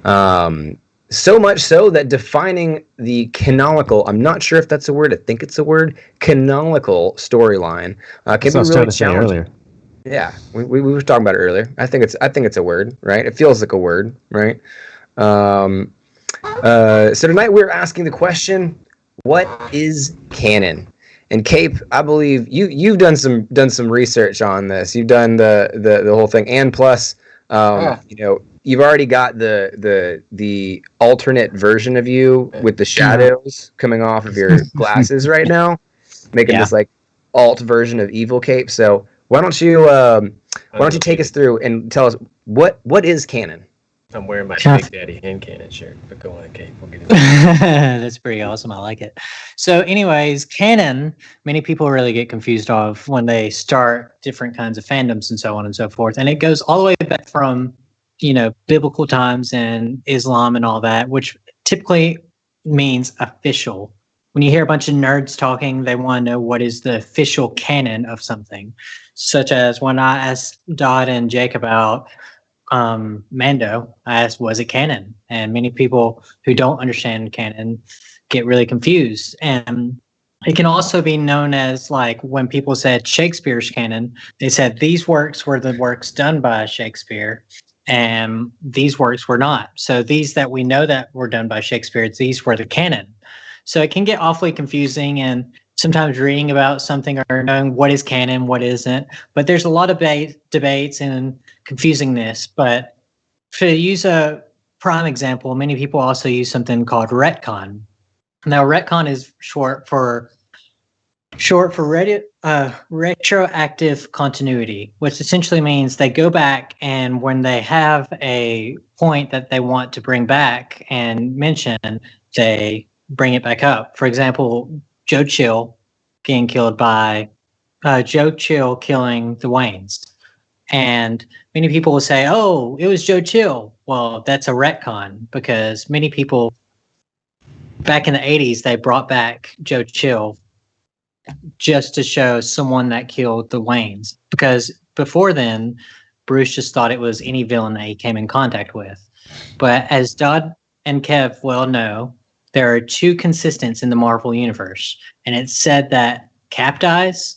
and so much so that defining the canonical, I'm not sure if that's a word, I think it's a word, canonical storyline can be really challenging. Yeah, we were talking about it earlier. I think it's a word, right? It feels like a word, right? So tonight we're asking the question, what is canon? And Cape, I believe you've done some research on this. You've done the whole thing, and plus, you know, you've already got the alternate version of you with the shadows coming off of your glasses right now, making this like alt version of Evil Cape. So why don't you take us through and tell us what is canon? I'm wearing my Big Daddy Hand Cannon shirt, but go on, Kate. We'll get into that. That's pretty awesome. I like it. So anyways, canon, many people really get confused of when they start different kinds of fandoms and so on and so forth. And it goes all the way back from, you know, biblical times and Islam and all that, which typically means official. When you hear a bunch of nerds talking, they want to know what is the official canon of something. Such as when I asked Dodd and Jake about Mando, I asked, was it canon? And many people who don't understand canon get really confused. And it can also be known as, like, when people said Shakespeare's canon, they said these works were the works done by Shakespeare, and these works were not. So these that we know that were done by Shakespeare, these were the canon. So it can get awfully confusing, and sometimes reading about something or knowing what is canon, what isn't. But there's a lot of debates and confusingness. But to use a prime example, many people also use something called retcon. Now, retcon is short for short for retroactive continuity, which essentially means they go back and when they have a point that they want to bring back and mention, they bring it back up. For example, Joe Chill getting killed by Joe Chill killing the Waynes. And many people will say, oh, it was Joe Chill. Well, that's a retcon because many people back in the 80s, they brought back Joe Chill just to show someone that killed the Waynes. Because before then, Bruce just thought it was any villain that he came in contact with. But as Dodd and Kev well know, there are two consistents in the Marvel universe. And it's said that Cap dies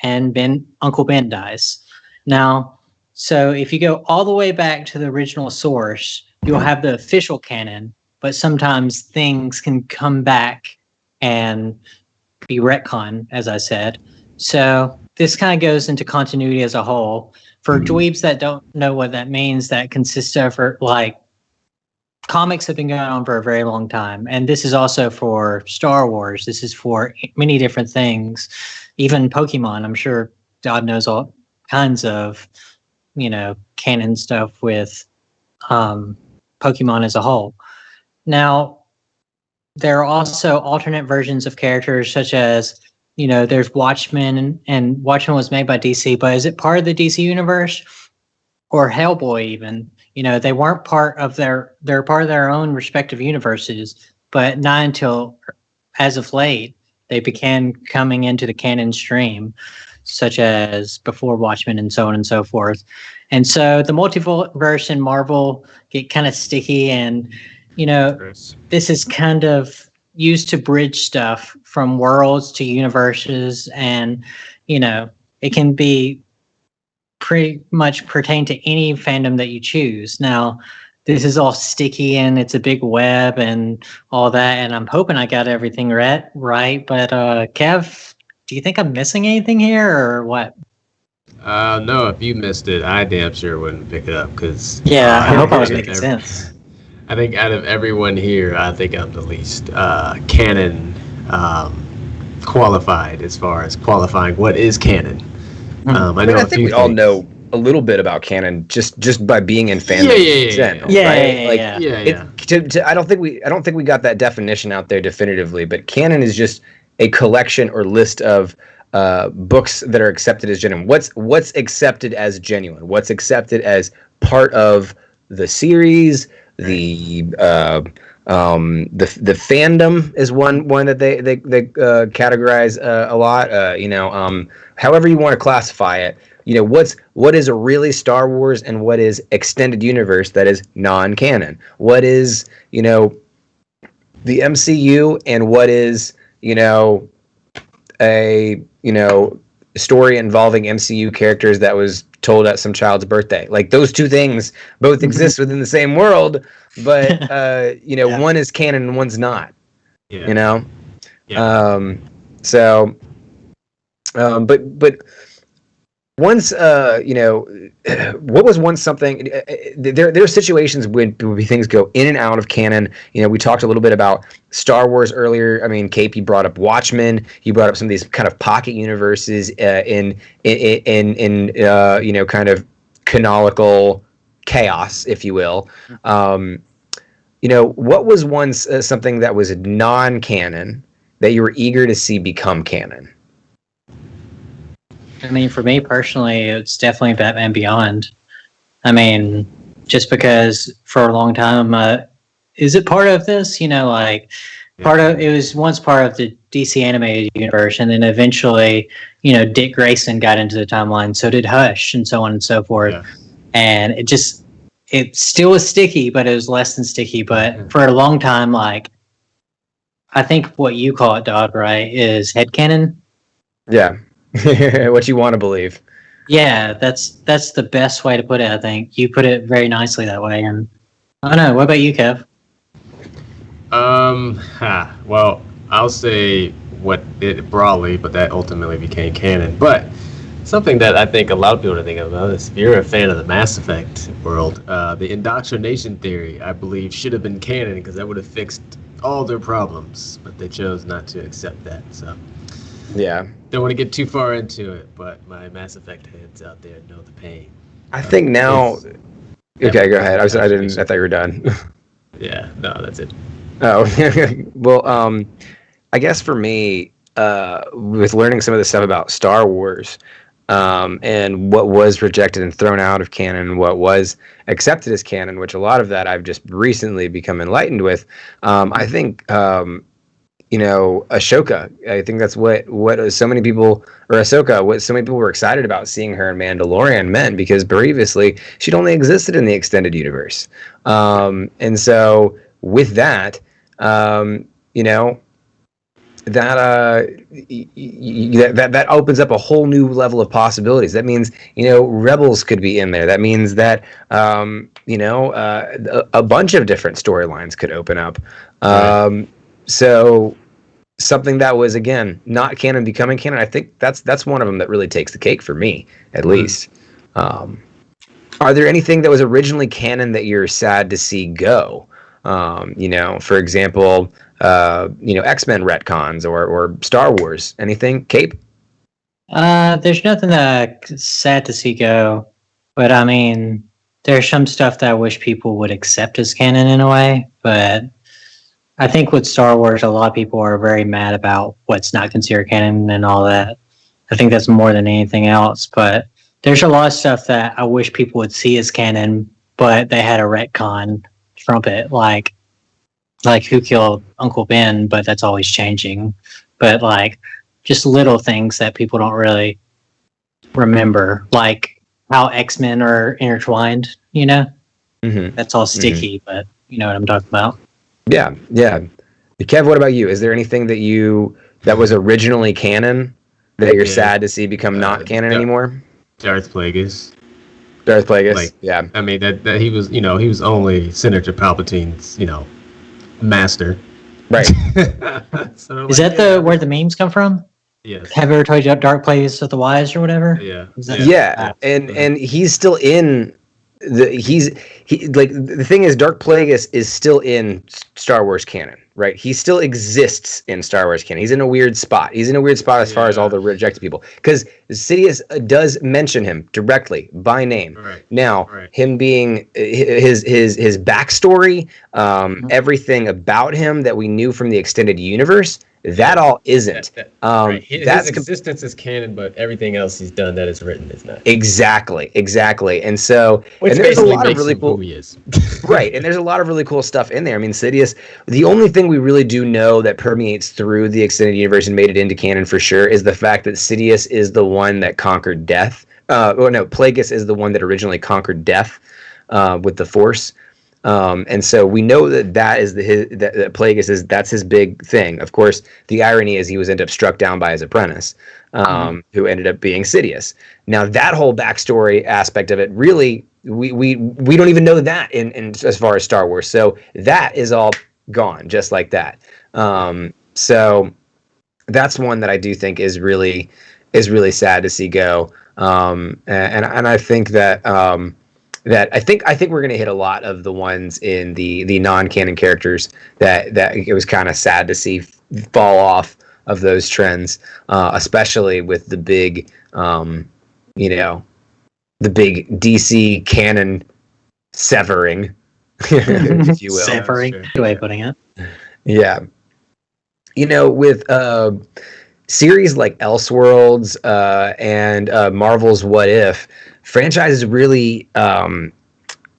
and Uncle Ben dies. Now, so if you go all the way back to the original source, you'll have the official canon, but sometimes things can come back and be retcon, as I said. So this kind of goes into continuity as a whole. For dweebs that don't know what that means, that consists of like comics have been going on for a very long time. And this is also for Star Wars. This is for many different things. Even Pokemon, I'm sure Dodd knows all kinds of, canon stuff with Pokemon as a whole. Now, there are also alternate versions of characters such as, there's Watchmen, and Watchmen was made by DC, but is it part of the DC universe? Or Hellboy even? They weren't they're part of their own respective universes, but not until, as of late, they began coming into the canon stream, such as before Watchmen and so on and so forth. And so the multiverse in Marvel get kind of sticky, and, this is kind of used to bridge stuff from worlds to universes, and, it can be pretty much pertain to any fandom that you choose. Now, this is all sticky and it's a big web and all that, and I'm hoping I got everything right. But Kev, do you think I'm missing anything here or what? No, if you missed it, I damn sure wouldn't pick it up because. Yeah, I hope I was making sense. I think out of everyone here, I think I'm the least canon qualified as far as qualifying what is canon. I think we all know a little bit about canon just by being in fandom. I don't think we got that definition out there definitively, but canon is just a collection or list of books that are accepted as genuine. What's accepted as genuine? What's accepted as part of the series? The fandom is one that they categorize a lot. However you want to classify it. What is a really Star Wars and what is extended universe that is non-canon? What is the MCU and what is a story involving MCU characters that was told at some child's birthday? Like, those two things both exist within the same world, but one is canon and one's not. But once what was one something there are situations when things go in and out of canon. We talked a little bit about Star Wars earlier. I mean, Cape, you brought up Watchmen, you brought up some of these kind of pocket universes in kind of canonical chaos, if you will. What was once something that was non-canon that you were eager to see become canon? I mean, for me personally, it's definitely Batman Beyond. I mean, just because for a long time, is it part of this? It was once part of the DC animated universe, and then eventually, Dick Grayson got into the timeline, so did Hush, and so on and so forth. Yeah. And it still was sticky, but it was less than sticky. But for a long time, I think what you call it, Dodd, right, is headcanon. Yeah. What you want to believe. Yeah, that's the best way to put it, I think. You put it very nicely that way. And I don't know, what about you, Kev? Well, I'll say what it broadly, but that ultimately became canon. But something that I think a lot of people don't think about is, if you're a fan of the Mass Effect world, the indoctrination theory, I believe, should have been canon because that would have fixed all their problems, but they chose not to accept that. So Yeah. Don't want to get too far into it, but my Mass Effect heads out there know the pain. I think now. Okay, go ahead. I didn't. I thought you were done. Yeah, no, that's it. Oh, well, I guess for me, with learning some of the stuff about Star Wars, and what was rejected and thrown out of canon, what was accepted as canon, which a lot of that I've just recently become enlightened with. I think, Ashoka. I think that's what so many people, or Ahsoka, what so many people were excited about seeing her in Mandalorian meant, because previously she'd only existed in the extended universe, and so with that, you know, that opens up a whole new level of possibilities. That means, Rebels could be in there. That means that a bunch of different storylines could open up. Right. So something that was, again, not canon becoming canon, I think that's one of them that really takes the cake for me, at least. Are there anything that was originally canon that you're sad to see go? For example, X-Men retcons or Star Wars. Anything, Cape? There's nothing that's sad to see go, but I mean, there's some stuff that I wish people would accept as canon in a way, but I think with Star Wars, a lot of people are very mad about what's not considered canon and all that. I think that's more than anything else, but there's a lot of stuff that I wish people would see as canon, but they had a retcon from it, like who killed Uncle Ben, but that's always changing. But like just little things that people don't really remember, like how X-Men are intertwined, Mm-hmm. That's all sticky, but you know what I'm talking about. Yeah. Kev, what about you? Is there anything that was originally canon that you're sad to see become not canon anymore? Darth Plagueis. Darth Plagueis, yeah. I mean that he was, he was only Senator Palpatine's, master. Right. So, Is that where the memes come from? Yes. Have you ever told you Dark Place of the Wise or whatever? Yeah. Yeah. And he's still in the thing is, Dark Plagueis is still in Star Wars canon, right? He still exists in Star Wars canon. He's in a weird spot. He's in a weird spot as far as all the rejected people, because Sidious does mention him directly by name. Right. Now, him being his backstory, everything about him that we knew from the extended universe, that all isn't. His existence is canon, but everything else he's done that is written is not. Exactly. And so, Which and there's a lot of makes really him cool. who he is. Right, and there's a lot of really cool stuff in there. I mean, Sidious, the only thing we really do know that permeates through the extended universe and made it into canon for sure is the fact that Sidious is the one that conquered death. Plagueis is the one that originally conquered death with the Force. And so we know that is that Plagueis that's his big thing. Of course, the irony is he was ended up struck down by his apprentice, who ended up being Sidious. Now that whole backstory aspect of it, really, we don't even know that in as far as Star Wars. So that is all gone, just like that. So that's one that I do think is really sad to see go. And I think that. I think we're gonna hit a lot of the ones in the non-canon characters that it was kind of sad to see fall off of those trends, especially with the big, the big DC canon severing, if you will. Severing, good way of putting it. Yeah, with series like Elseworlds and Marvel's What If. Franchises really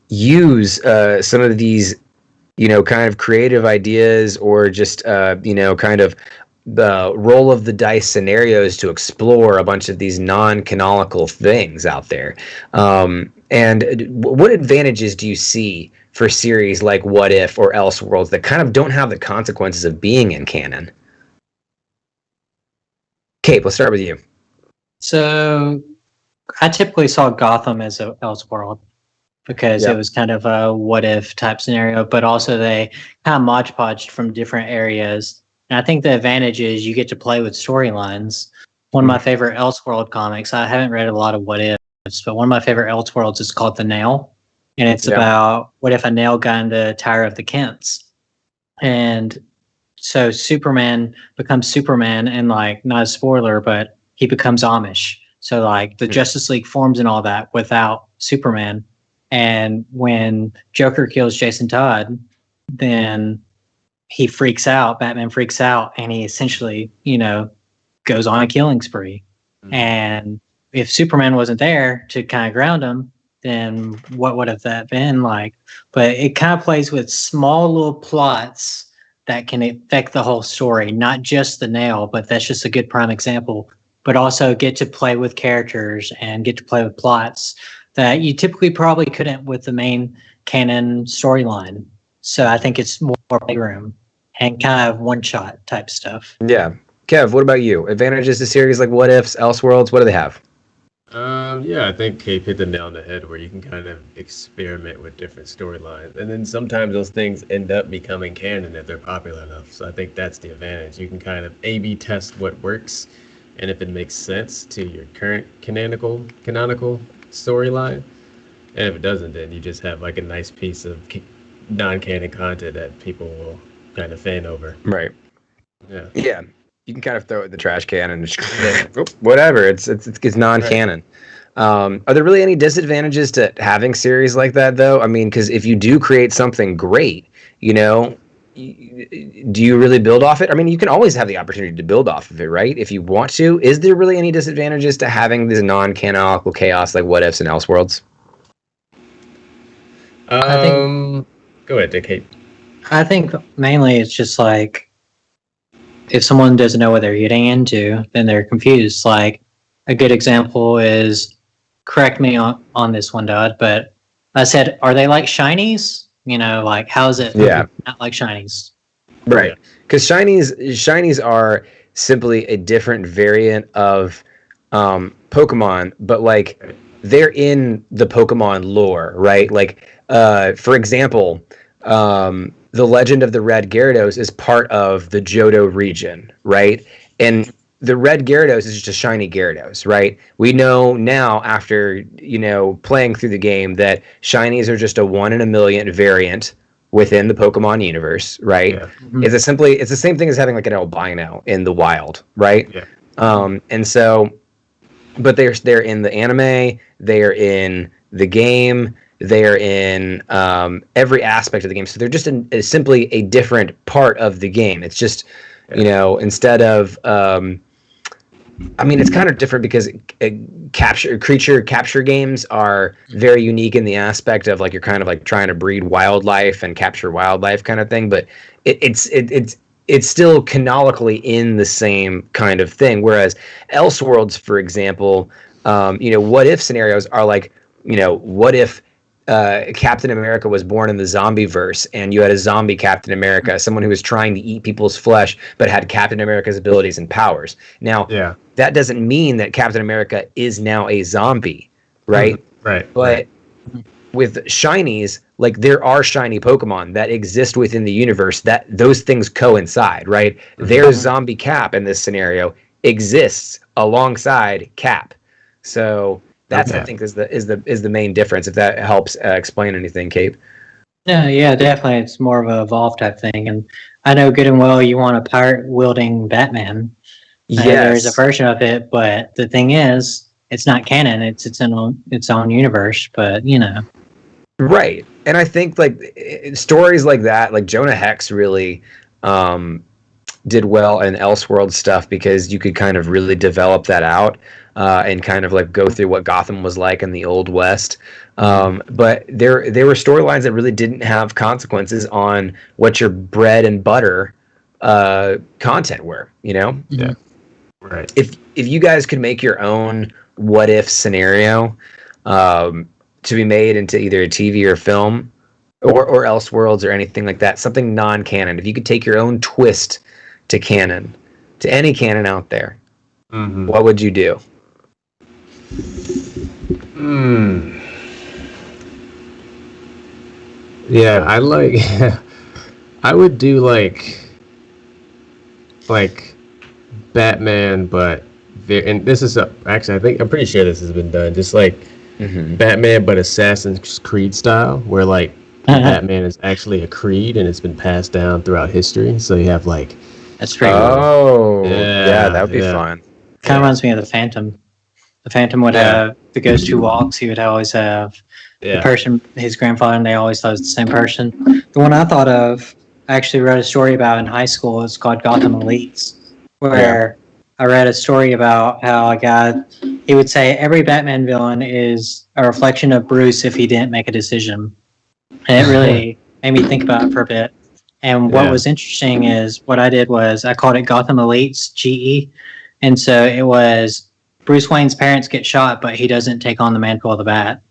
use some of these, kind of creative ideas, or just, kind of the roll of the dice scenarios to explore a bunch of these non-canonical things out there. And what advantages do you see for series like What If or Elseworlds that kind of don't have the consequences of being in canon? Cape, let's start with you. So I typically saw Gotham as a Elseworld because it was kind of a what if type scenario, but also they kind of modge-podged from different areas. And I think the advantage is you get to play with storylines. One of my favorite Elseworld comics, I haven't read a lot of what ifs, but one of my favorite Elseworlds is called The Nail. And it's about what if a nail got into Tower of the Kents. And so Superman becomes Superman, and like, not a spoiler, but he becomes Amish. So like the Justice League forms and all that without Superman. And when Joker kills Jason Todd, then he freaks out. Batman freaks out, and he essentially, goes on a killing spree. And if Superman wasn't there to kind of ground him, then what would have that been like? But it kind of plays with small little plots that can affect the whole story, not just the nail, but that's just a good prime example. But also get to play with characters and get to play with plots that you typically probably couldn't with the main canon storyline. So I think it's more playroom and kind of one-shot type stuff. Yeah. Kev, what about you? Advantages to series like What Ifs, Elseworlds, what do they have? Yeah, I think Cape hit the nail on the head where you can kind of experiment with different storylines. And then sometimes those things end up becoming canon if they're popular enough. So I think that's the advantage. You can kind of A/B test what works and if it makes sense to your current canonical storyline. And if it doesn't, then you just have like a nice piece of non-canon content that people will kind of fan over. Right. Yeah. Yeah. You can kind of throw it in the trash can and just, whatever. It's non-canon. Right. Are there really any disadvantages to having series like that, though? I mean, because if you do create something great, do you really build off it? I mean, you can always have the opportunity to build off of it, right? If you want to. Is there really any disadvantages to having this non-canonical chaos like What Ifs and Elseworlds? I think, go ahead, Dick. I think mainly it's just like, if someone doesn't know what they're getting into, then they're confused. Like, a good example is, correct me on this one, Dodd, but I said, are they like shinies? Like, how is it not like shinies? Right. Because shinies are simply a different variant of Pokemon, but like they're in the Pokemon lore, right? Like, for example, the Legend of the Red Gyarados is part of the Johto region, right? And the Red Gyarados is just a shiny Gyarados, right? We know now after, playing through the game that shinies are just a 1 in a million variant within the Pokemon universe, right? Yeah. Mm-hmm. It's the same thing as having like an albino in the wild, right? Yeah. And so, but they're in the anime, they're in the game, they're in every aspect of the game. So they're just simply a different part of the game. It's just, instead of, it's kind of different because creature capture games are very unique in the aspect of like you're kind of like trying to breed wildlife and capture wildlife kind of thing. But it's still canonically in the same kind of thing. Whereas Elseworlds, for example, what if scenarios are like, what if Captain America was born in the zombie verse and you had a zombie Captain America, someone who was trying to eat people's flesh but had Captain America's abilities and powers. Now, that doesn't mean that Captain America is now a zombie, right? Right. But with shinies, like there are shiny Pokemon that exist within the universe that those things coincide, right? Their zombie Cap in this scenario exists alongside Cap. So that's I think is the main difference. If that helps explain anything, Cape. Yeah, definitely. It's more of an evolved type thing, and I know good and well you want a pirate wielding Batman. Yes, there's a version of it, but the thing is, it's not canon. It's its own universe. But right. And I think like stories like that, like Jonah Hex really did well in Elseworld stuff because you could kind of really develop that out. And kind of like go through what Gotham was like in the Old West. But there were storylines that really didn't have consequences on what your bread and butter content were, Yeah. Right. If you guys could make your own what if scenario to be made into either a TV or film or Elseworlds or anything like that, something non-canon, if you could take your own twist to canon, to any canon out there, what would you do? Yeah, I would do like Batman, but and this is actually I'm pretty sure this has been done. Just like Batman, but Assassin's Creed style, where like Batman is actually a creed and it's been passed down throughout history. So you have like, That's pretty cool. Oh, yeah, that would be yeah. fun. Kind of reminds me of the Phantom. The Phantom would have the ghost who walks. He would always have the person, his grandfather, and they always thought it was the same person. The one I thought of, I actually read a story about in high school. It's called Gotham Elites, where I read a story about how a guy, he would say every Batman villain is a reflection of Bruce if he didn't make a decision. And it really made me think about it for a bit. And what was interesting is what I did was I called it Gotham Elites, GE. And so it was Bruce Wayne's parents get shot, but he doesn't take on the mantle of the Bat.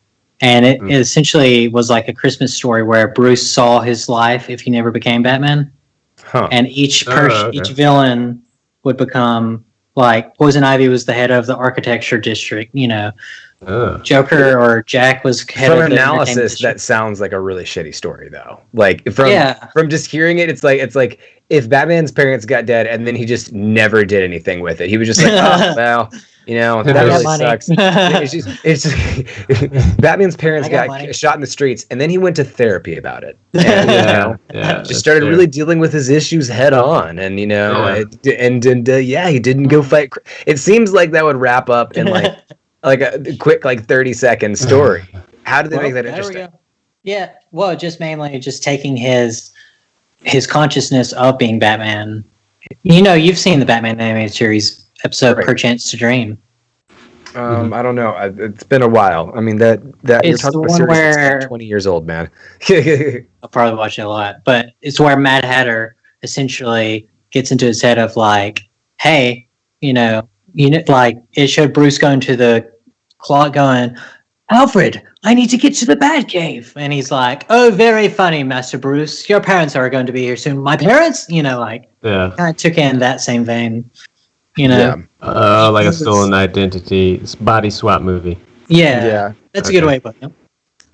And it essentially was like a Christmas story where Bruce saw his life if he never became Batman. And each villain would become, like, Poison Ivy was the head of the architecture district, you know. Joker or Jack was head from of the analysis. That sounds like a really shitty story, though. Like from just hearing it, it's like if Batman's parents got dead and then he just never did anything with it. He was just like, oh well, you know, that really sucks. It's just Batman's parents got shot in the streets, and then he went to therapy about it. And, just started really dealing with his issues head on, and you know, he didn't go fight. It seems like that would wrap up in like a quick 30-second story. How did they make that interesting? Yeah, well, just mainly just taking his consciousness of being Batman. You know, you've seen the Batman animated series episode Perchance to Dream. I don't know. It's been a while. I mean, that you're talking about a series that's like 20 years old, man. I'll probably watch it a lot, but it's where Mad Hatter essentially gets into his head of like, hey, you know, like it showed Bruce going to the clock going, Alfred, I need to get to the Batcave. And he's like, oh, very funny, Master Bruce. Your parents are going to be here soon. My parents? You know, like, kind of took in that same vein, you know? Yeah. Like a stolen identity. It's body swap movie. Yeah. That's a good way to put it.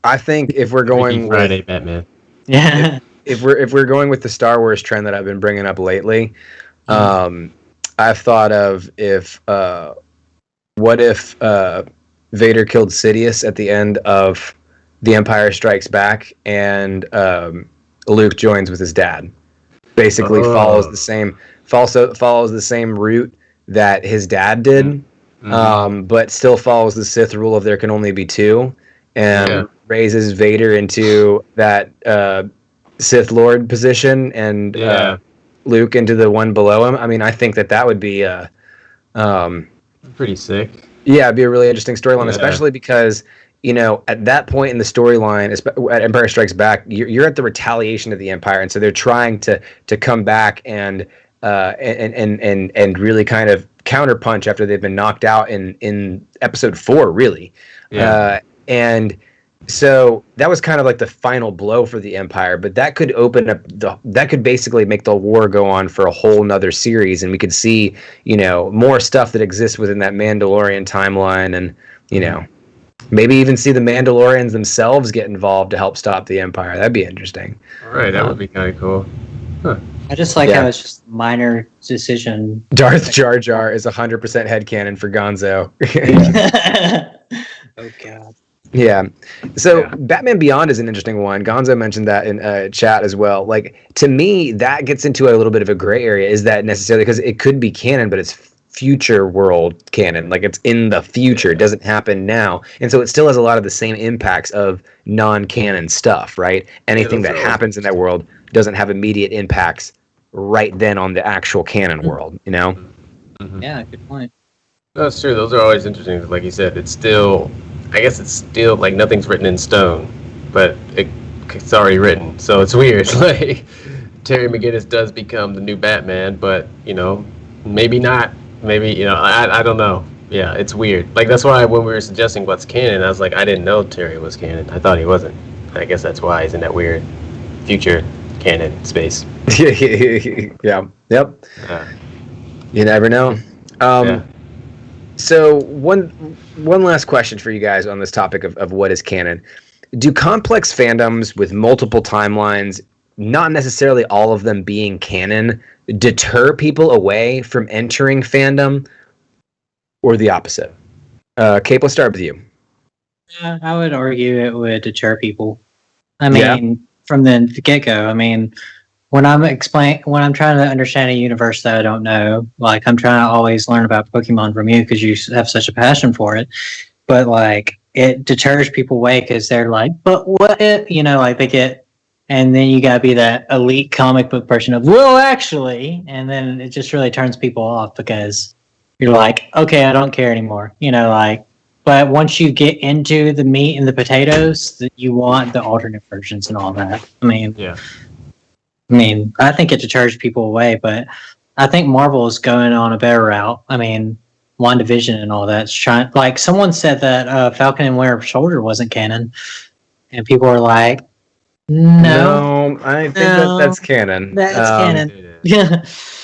I think if we're going Friday Batman. Yeah. If we're going with the Star Wars trend that I've been bringing up lately, I've thought of what if Vader killed Sidious at the end of The Empire Strikes Back, and Luke joins with his dad. Basically, follows the same route that his dad did, but still follows the Sith rule of there can only be two, and raises Vader into that Sith Lord position, and Luke into the one below him. I mean, I think that would be pretty sick. Yeah, it'd be a really interesting storyline, especially because, you know, at that point in the storyline, at Empire Strikes Back, you're at the retaliation of the Empire, and so they're trying to come back and really kind of counterpunch after they've been knocked out in episode 4, really. And so that was kind of like the final blow for the Empire, but that could open up that could basically make the war go on for a whole nother series, and we could see, you know, more stuff that exists within that Mandalorian timeline, and, you know, maybe even see the Mandalorians themselves get involved to help stop the Empire. That'd be interesting. All right, that would be kind of cool. Huh. I just like how it's just a minor decision. Darth Jar Jar is 100% headcanon for Gonzo. Oh, God. Yeah. So Batman Beyond is an interesting one. Gonzo mentioned that in chat as well. Like, to me, that gets into a little bit of a gray area. Is that necessarily, because it could be canon, but it's future world canon. Like, it's in the future. It doesn't happen now. And so it still has a lot of the same impacts of non-canon stuff, right? Anything that happens in that world doesn't have immediate impacts right then on the actual canon world, you know? Yeah, good point. That's true. Those are always interesting. Like you said, it's still like nothing's written in stone, but it's already written. So it's weird. Like, Terry McGinnis does become the new Batman, but, you know, maybe not. Maybe, you know, I don't know. Yeah, it's weird. Like, that's why when we were suggesting what's canon, I was like, I didn't know Terry was canon. I thought he wasn't. I guess that's why he's in that weird future canon space. Yeah. Yep. You never know. So one last question for you guys on this topic of what is canon. Do complex fandoms with multiple timelines, not necessarily all of them being canon, deter people away from entering fandom, or the opposite? Cape, let's start with you. I would argue it would deter people. I mean, from the get-go. I mean, when I'm trying to understand a universe that I don't know, like I'm trying to always learn about Pokemon from you because you have such a passion for it. But like it deters people away because they're like, but what if, like they get, and then you gotta be that elite comic book person of, well, actually, and then it just really turns people off because you're like, okay, I don't care anymore, like. But once you get into the meat and the potatoes, you want the alternate versions and all that. I mean, I think it deters people away, but I think Marvel is going on a better route. I mean, WandaVision and all that's trying. Like someone said that Falcon and Winter Soldier wasn't canon, and people are like, "No, I think that's canon. That's canon." Yeah.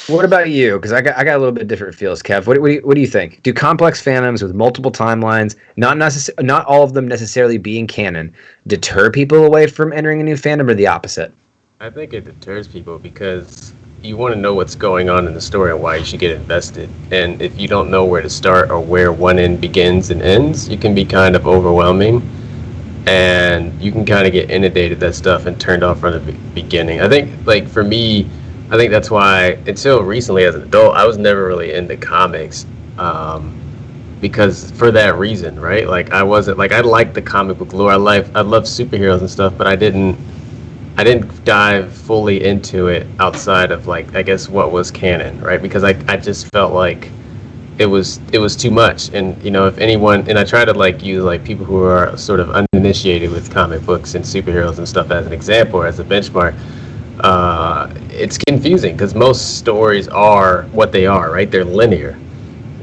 What about you? Because I got a little bit different feels, Kev. What do you think? Do complex fandoms with multiple timelines, not all of them necessarily being canon, deter people away from entering a new fandom, or the opposite? I think it deters people because you want to know what's going on in the story and why you should get invested. And if you don't know where to start or where one end begins and ends, it can be kind of overwhelming. And you can kind of get inundated that stuff and turned off from the beginning. I think, like, for me, I think that's why, until recently as an adult, I was never really into comics. Because for that reason, right? Like, I wasn't, like, I liked the comic book lore. I love superheroes and stuff, but I didn't dive fully into it outside of, like, I guess what was canon, right? Because I just felt like it was too much. And if anyone, and I try to like use like people who are sort of uninitiated with comic books and superheroes and stuff as an example or as a benchmark. It's confusing because most stories are what they are, right? They're linear.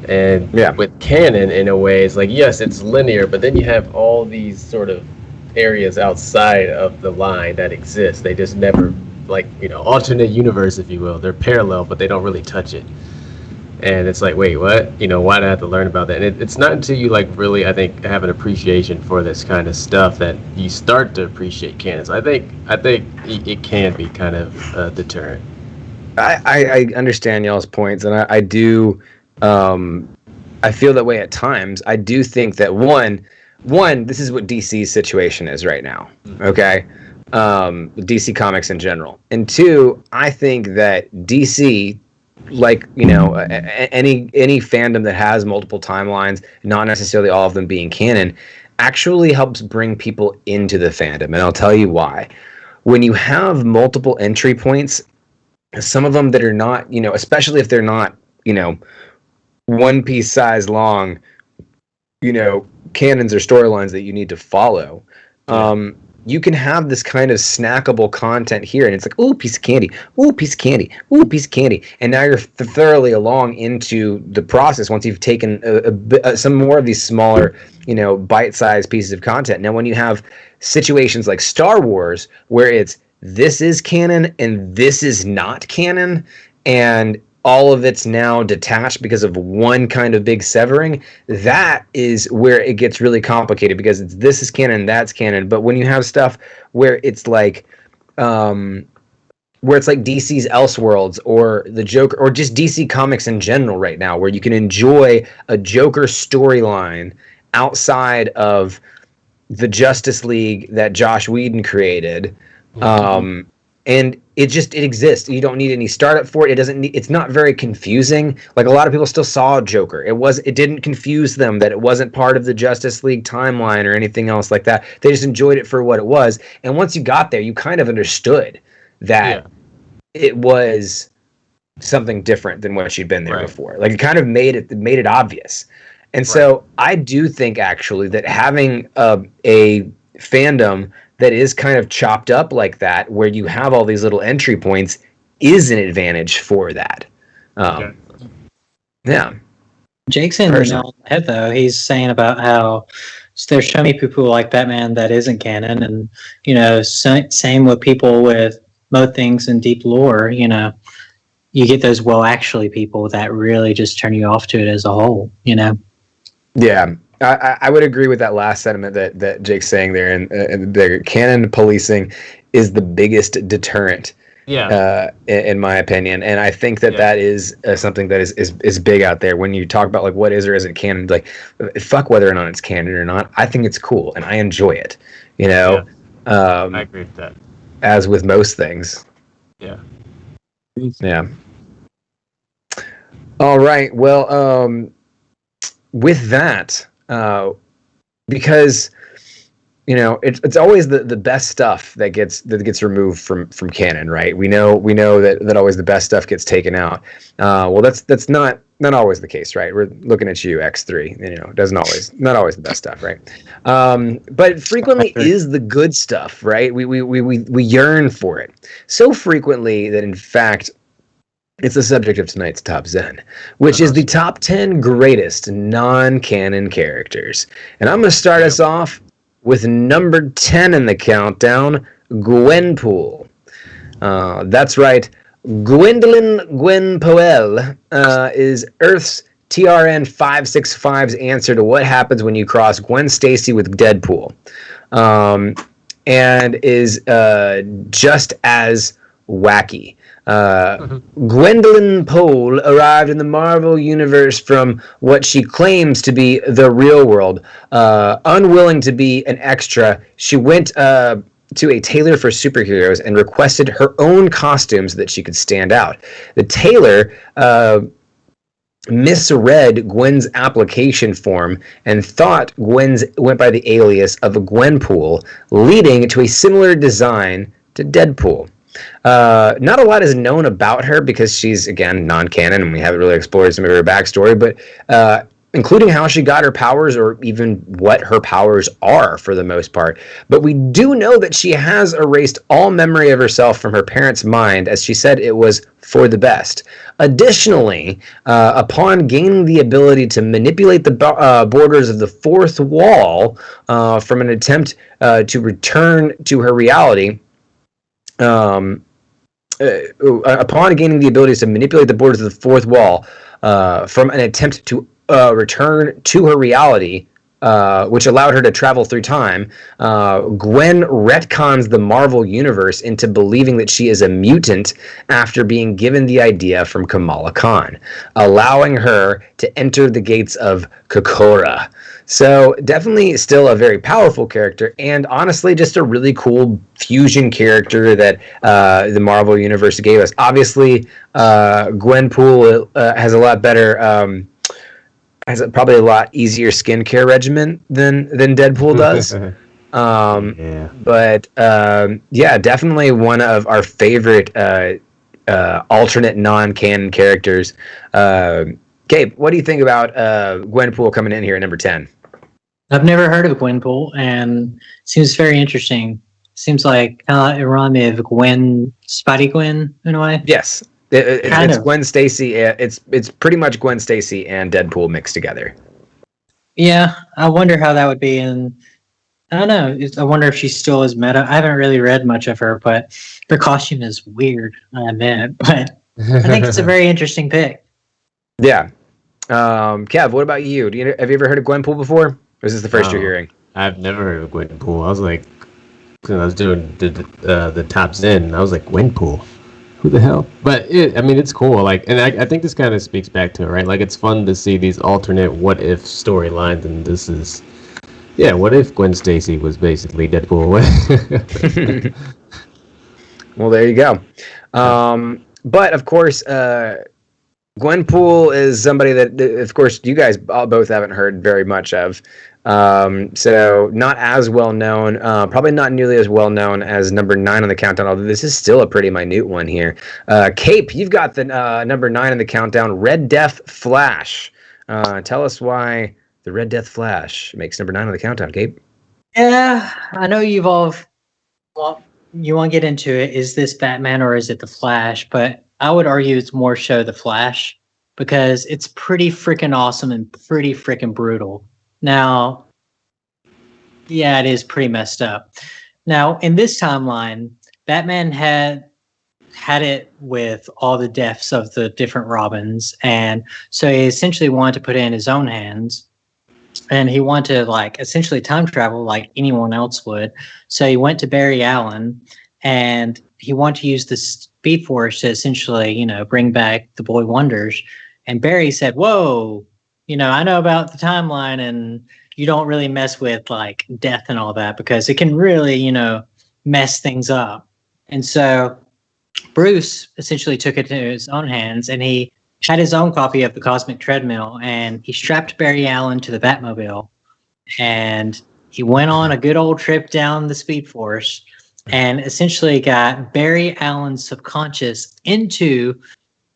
And with canon, in a way, it's like, yes, it's linear, but then you have all these sort of areas outside of the line that exist. They just never, like, alternate universe, if you will. They're parallel, but they don't really touch it. And it's like, wait, what? Why do I have to learn about that? And it's not until you, like, really, I think, have an appreciation for this kind of stuff that you start to appreciate canons. I think it can be kind of a deterrent. I understand y'all's points, and I do. I feel that way at times. I do think that one, this is what DC's situation is right now. Okay, DC Comics in general, and two, I think that DC, like, any fandom that has multiple timelines, not necessarily all of them being canon, actually helps bring people into the fandom, and I'll tell you why. When you have multiple entry points, some of them that are not, especially if they're not, One Piece size long, canons or storylines that you need to follow. You can have this kind of snackable content here, and it's like, ooh, piece of candy, ooh, piece of candy, ooh, piece of candy, and now you're thoroughly along into the process once you've taken some more of these smaller, bite-sized pieces of content. Now, when you have situations like Star Wars, where it's this is canon and this is not canon, and all of it's now detached because of one kind of big severing, that is where it gets really complicated, because this is canon, that's canon. But when you have stuff where it's like DC's Elseworlds or the Joker, or just DC Comics in general right now, where you can enjoy a Joker storyline outside of the Justice League that Joss Whedon created, and it exists. You don't need any startup for it. It's not very confusing. Like, a lot of people still saw Joker. It didn't confuse them that it wasn't part of the Justice League timeline or anything else like that. They just enjoyed it for what it was. And once you got there, you kind of understood that it was something different than what you'd been there before. Like, it kind of made it obvious. And so I do think, actually, that having a fandom that is kind of chopped up like that, where you have all these little entry points, is an advantage for that. Yeah. Jake's in the head, though. He's saying about how there's so many people like Batman that isn't canon, and same with people with most things in deep lore. You get those actually people that really just turn you off to it as a whole. Yeah. I would agree with that last sentiment that Jake's saying there, and the canon policing is the biggest deterrent, in my opinion. And I think that is something that is big out there. When you talk about, like, what is or isn't canon, like, fuck whether or not it's canon or not. I think it's cool and I enjoy it. I agree with that. as with most things. Yeah. Yeah. All right. Well, with that, because it's always the best stuff that gets removed from canon, right? We know that always the best stuff gets taken out. Well, that's not always the case, right? We're looking at you, X3. It doesn't always not always the best stuff, right? But frequently is the good stuff, right? We yearn for it so frequently that in fact it's the subject of tonight's Top Zen, which is the top 10 greatest non-canon characters. And I'm going to start us off with number 10 in the countdown, Gwenpool. That's right. Gwendolyn Gwenpoel is Earth's TRN 565's answer to what happens when you cross Gwen Stacy with Deadpool. And is just as wacky. Gwendolyn Poole arrived in the Marvel Universe from what she claims to be the real world. Unwilling to be an extra, she went to a tailor for superheroes and requested her own costumes so that she could stand out. The tailor misread Gwen's application form and thought Gwen's went by the alias of Gwenpool, leading to a similar design to Deadpool. Not a lot is known about her because she's, again, non-canon and we haven't really explored some of her backstory, but including how she got her powers or even what her powers are for the most part. But we do know that she has erased all memory of herself from her parents' mind, as she said it was for the best. Additionally, upon gaining the ability to manipulate the borders of the fourth wall from an attempt to return to her reality, upon gaining the ability to manipulate the borders of the fourth wall from an attempt to return to her reality, which allowed her to travel through time, Gwen retcons the Marvel Universe into believing that she is a mutant after being given the idea from Kamala Khan, allowing her to enter the gates of Kokora. So definitely still a very powerful character, and honestly just a really cool fusion character that the Marvel Universe gave us. Obviously, Gwenpool has a lot better... has probably a lot easier skincare regimen than Deadpool does. But yeah, definitely one of our favorite alternate non-canon characters. Gabe, what do you think about Gwenpool coming in here at number 10? I've never heard of Gwenpool, and seems very interesting. Seems like it reminded me of Spidey Gwen in a way. Yes. It's Gwen Stacy. It's pretty much Gwen Stacy and Deadpool mixed together. Yeah, I wonder how that would be, and I don't know. I wonder if she still is meta. I haven't really read much of her, but her costume is weird, I admit. But I think it's a very interesting pick. Yeah. Kev, what about you? Have you ever heard of Gwenpool before? Or is this the first you're hearing? I've never heard of Gwenpool. I was like, when I was doing the Top Zen, I was like, Gwenpool? Who the hell? But it's cool. Like, and I think this kind of speaks back to it, right? Like, it's fun to see these alternate what if storylines, and this is, what if Gwen Stacy was basically Deadpool? Well, there you go. But of course, Gwenpool is somebody that, of course, you guys both haven't heard very much of. So not as well known, probably not nearly as well known as number 9 on the countdown, although this is still a pretty minute one here. Cape, you've got the number 9 on the countdown, Red Death Flash. Tell us why the Red Death Flash makes number 9 on the countdown, Cape. Yeah, I know you've all... Well, you want to get into it. Is this Batman or is it the Flash? But I would argue it's more so the Flash, because it's pretty freaking awesome and pretty freaking brutal. Now, yeah, it is pretty messed up. Now, in this timeline, Batman had it with all the deaths of the different Robins, and so he essentially wanted to put it in his own hands, and he wanted to, essentially time travel like anyone else would. So he went to Barry Allen, and he wanted to use the Speed Force to essentially, bring back the Boy Wonders. And Barry said, whoa, I know about the timeline, and you don't really mess with death and all that, because it can really, mess things up. And so Bruce essentially took it into his own hands, and he had his own copy of the Cosmic Treadmill, and he strapped Barry Allen to the Batmobile, and he went on a good old trip down the Speed Force, and essentially got Barry Allen's subconscious into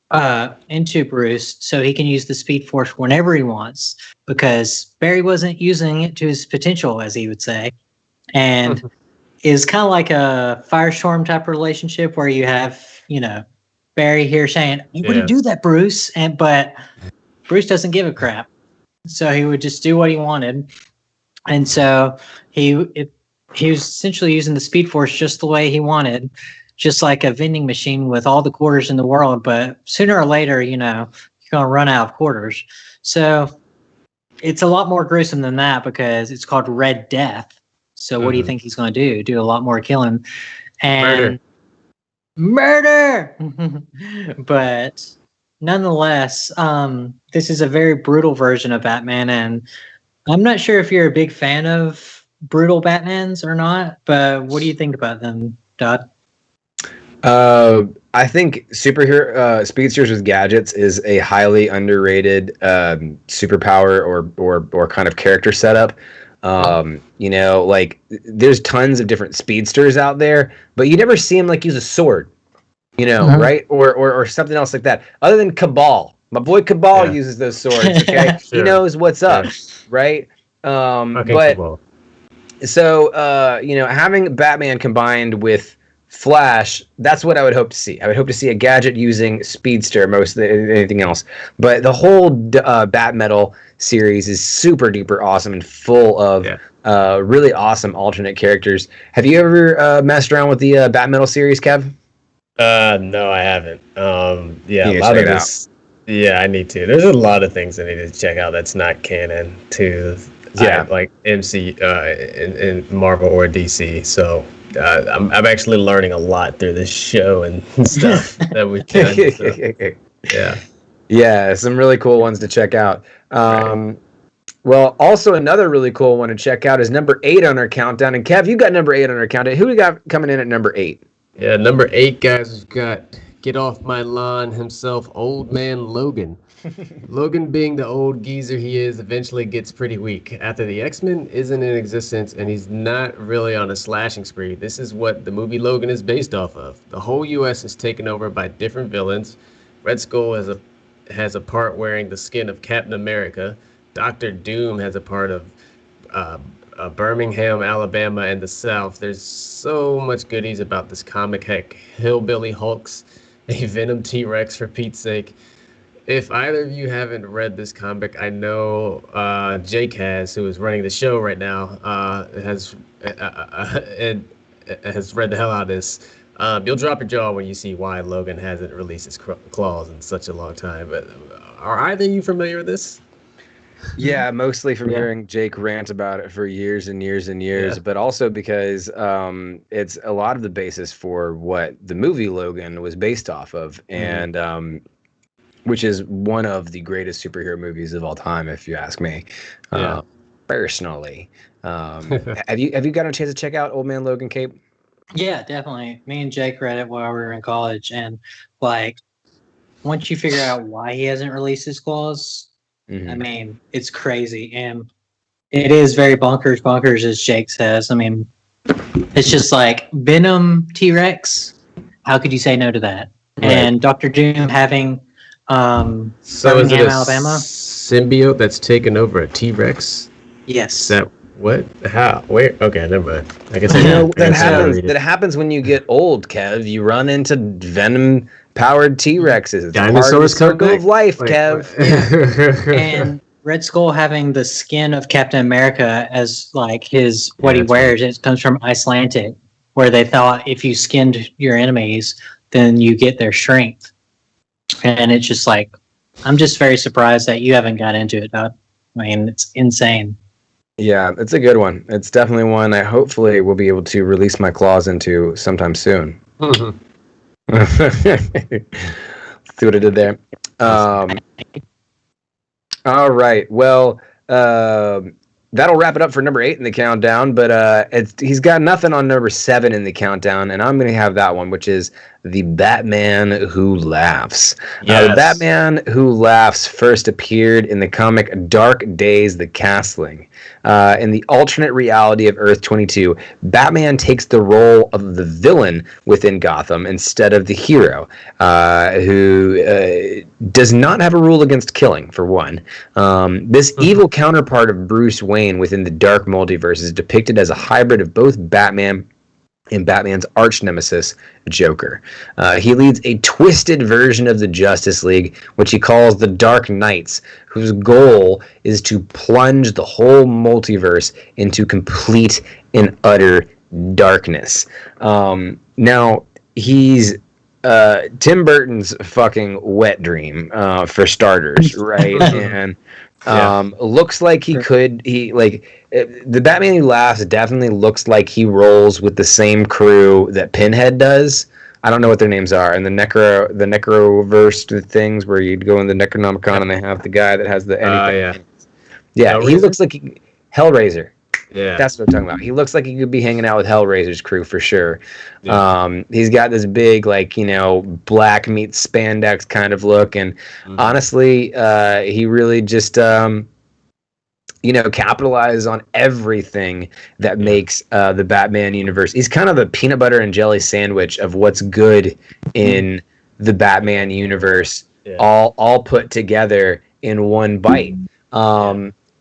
Bruce, so he can use the Speed Force whenever he wants, because Barry wasn't using it to his potential, as he would say, and is kind of like a Firestorm type relationship where you have, Barry here saying, "You wouldn't do that, Bruce," but Bruce doesn't give a crap, so he would just do what he wanted, and so he was essentially using the Speed Force just the way he wanted. Just like a vending machine with all the quarters in the world, but sooner or later, you're going to run out of quarters. So it's a lot more gruesome than that because it's called Red Death. So what do you think he's going to do? Do a lot more killing and murder. But nonetheless, this is a very brutal version of Batman, and I'm not sure if you're a big fan of brutal Batmans or not. But what do you think about them, Dodd? I think superhero speedsters with gadgets is a highly underrated superpower or kind of character setup. There's tons of different speedsters out there, but you never see him use a sword, right? Or something else like that. Other than Cabal, my boy Cabal uses those swords. Okay, sure. He knows what's up, right? Cabal. So having Batman combined with Flash, that's what I would hope to see. I would hope to see a gadget using Speedster most than anything else. But the whole Bat Metal series is super duper awesome and full of really awesome alternate characters. Have you ever messed around with the Bat Metal series, Kev? No, I haven't. A lot of this. Yeah, I need to. There's a lot of things I need to check out that's not canon to like MC in Marvel or DC. So. I'm actually learning a lot through this show and stuff that we can. So, yeah, some really cool ones to check out. Well, also another really cool one to check out is number 8 on our countdown. And Kev, you got number 8 on our countdown. Who we got coming in at number 8? Yeah, number 8, guys, we've got Get Off My Lawn himself, Old Man Logan. Logan, being the old geezer he is, eventually gets pretty weak. After the X-Men isn't in existence and he's not really on a slashing spree, this is what the movie Logan is based off of. The whole U.S. is taken over by different villains. Red Skull has a part wearing the skin of Captain America. Dr. Doom has a part of Birmingham, Alabama, and the South. There's so much goodies about this comic. Heck, Hillbilly Hulk's a Venom T-Rex, for Pete's sake. If either of you haven't read this comic, I know Jake has, who is running the show right now, has read the hell out of this. You'll drop your jaw when you see why Logan hasn't released his claws in such a long time. But are either of you familiar with this? Yeah, mostly from hearing Jake rant about it for years and years and years, but also because it's a lot of the basis for what the movie Logan was based off of, and which is one of the greatest superhero movies of all time, if you ask me. Personally, have you gotten a chance to check out Old Man Logan, Cape? Yeah, definitely. Me and Jake read it while we were in college, and once you figure out why he hasn't released his claws, I mean, it's crazy, and it is very bonkers, as Jake says. I mean, it's just like Venom T-Rex. How could you say no to that? Right. And Dr. Doom having so is it a Alabama symbiote that's taken over a T-Rex? Yes. Is that what? How? Where? Okay, never mind. I guess that happens when you get old, Kev. You run into Venom-powered T-Rexes. It's dinosaurs come back. Circle of life, Kev. And Red Skull having the skin of Captain America as his what he wears. It comes from Icelandic, where they thought if you skinned your enemies, then you get their strength. And it's just I'm just very surprised that you haven't got into it, Doug. I mean, it's insane. Yeah, it's a good one. It's definitely one I hopefully will be able to release my claws into sometime soon. See what I did there? All right. Well, that'll wrap it up for number 8 in the countdown. But he's got nothing on number 7 in the countdown, and I'm going to have that one, which is The Batman Who Laughs. Yes. The Batman Who Laughs first appeared in the comic Dark Days: The Castling. In the alternate reality of Earth 22, Batman takes the role of the villain within Gotham instead of the hero, who does not have a rule against killing, for one. This evil counterpart of Bruce Wayne within the Dark Multiverse is depicted as a hybrid of both Batman and Batman's arch nemesis, Joker. He leads a twisted version of the Justice League, which he calls the Dark Knights, whose goal is to plunge the whole multiverse into complete and utter darkness. Now, he's Tim Burton's fucking wet dream, for starters, right? And looks like the Batman Who Laughs definitely looks like he rolls with the same crew that Pinhead does. I don't know what their names are. And the Necroverse things where you'd go in the Necronomicon and they have the guy that has the anything. Yeah, he looks like Hellraiser. Yeah, that's what I'm talking about. He looks like he could be hanging out with Hellraiser's crew for sure. Yeah. He's got this big, black meets spandex kind of look, and honestly, he really just, capitalizes on everything that makes the Batman universe. He's kind of the peanut butter and jelly sandwich of what's good in the Batman universe, all put together in one bite.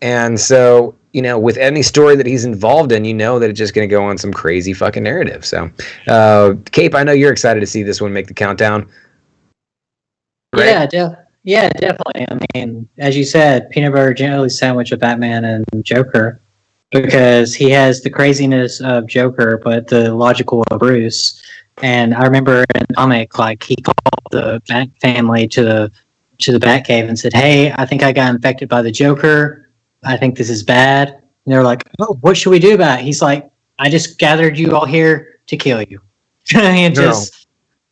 And so, with any story that he's involved in, that it's just going to go on some crazy fucking narrative. So, Cape, I know you're excited to see this one make the countdown. Right? Yeah, definitely. I mean, as you said, peanut butter jelly sandwich of Batman and Joker, because he has the craziness of Joker, but the logical of Bruce. And I remember in the comic, he called the Bat family to the Batcave and said, "Hey, I think I got infected by the Joker. I think this is bad." And they're like, "Oh, what should we do about it?" He's like, "I just gathered you all here to kill you."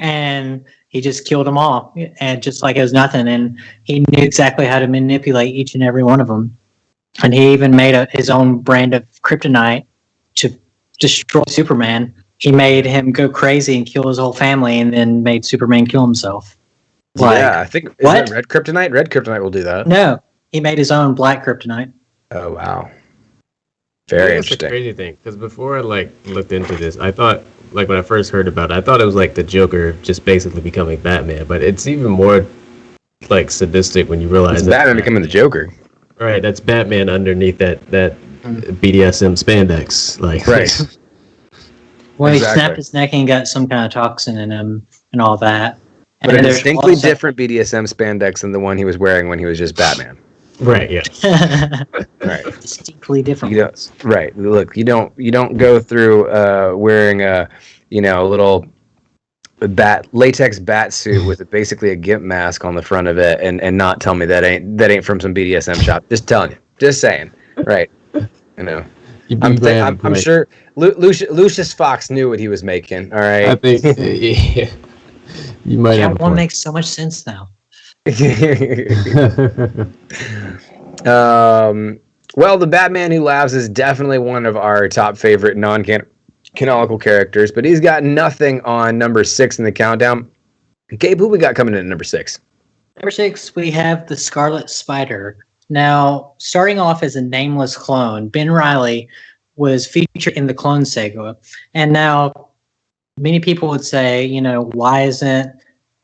And he just killed them all, and just like it was nothing. And he knew exactly how to manipulate each and every one of them. And he even made his own brand of kryptonite to destroy Superman. He made him go crazy and kill his whole family, and then made Superman kill himself. I think is that red kryptonite? Red kryptonite will do that. No, he made his own black kryptonite. Oh wow, very interesting. That's a crazy thing, because before I looked into this, I thought when I first heard about it, I thought it was the Joker just basically becoming Batman, but it's even more sadistic when you realize it's Batman becoming the Joker. Right, that's Batman underneath that BDSM spandex, right. Well, he snapped his neck and got some kind of toxin in him and all that. And but a distinctly different BDSM spandex than the one he was wearing when he was just Batman. Right. Yeah. Right. Distinctly different. Right. Look, you don't go through wearing a little latex bat suit with basically a gimp mask on the front of it and not tell me that ain't from some BDSM shop. Just telling you. Just saying. Right. I'm sure Lucius Fox knew what he was making. All right. I think you might have. That one makes so much sense now. Well, the Batman Who Laughs is definitely one of our top favorite non-canonical characters, but he's got nothing on number 6 in the countdown. Gabe, who we got coming in at number 6? Number 6, we have the Scarlet Spider. Now, starting off as a nameless clone, Ben Reilly was featured in the Clone Saga, and now many people would say, why isn't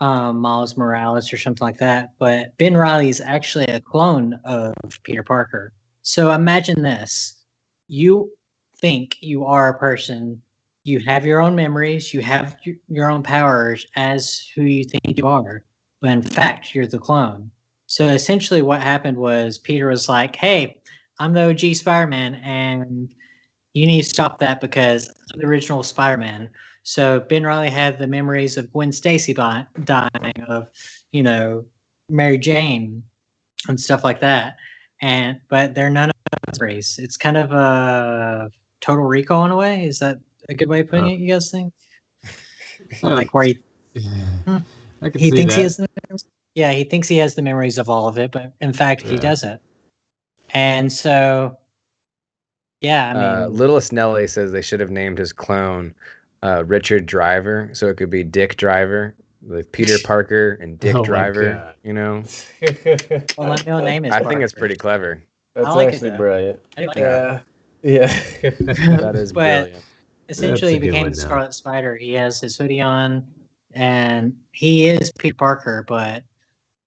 Miles Morales or something like that? But Ben Reilly is actually a clone of Peter Parker. So imagine this. You think you are a person, you have your own memories, you have your own powers as who you think you are, but in fact, you're the clone. So essentially what happened was Peter was like, "Hey, I'm the OG Spider-Man, and you need to stop that because I'm the original Spider-Man." So Ben Reilly had the memories of Gwen Stacy dying, of, Mary Jane and stuff like that. But they're none of those memories. It's kind of a Total Recall in a way. Is that a good way of putting it, you guys think? Where he thinks he has the memories? Yeah, he thinks he has the memories of all of it, but in fact, he doesn't. And so Yeah, I mean, Littlest Nelly says they should have named his clone Richard Driver, so it could be Dick Driver with Peter Parker and Dick Oh my Driver. God. You know, well, my middle name is I think it's Parker. pretty clever. That's I like it, actually though. brilliant. I like Yeah. Yeah. That is But brilliant. essentially, he That's a good became one, the though. Scarlet Spider. He has his hoodie on, and he is Peter Parker, but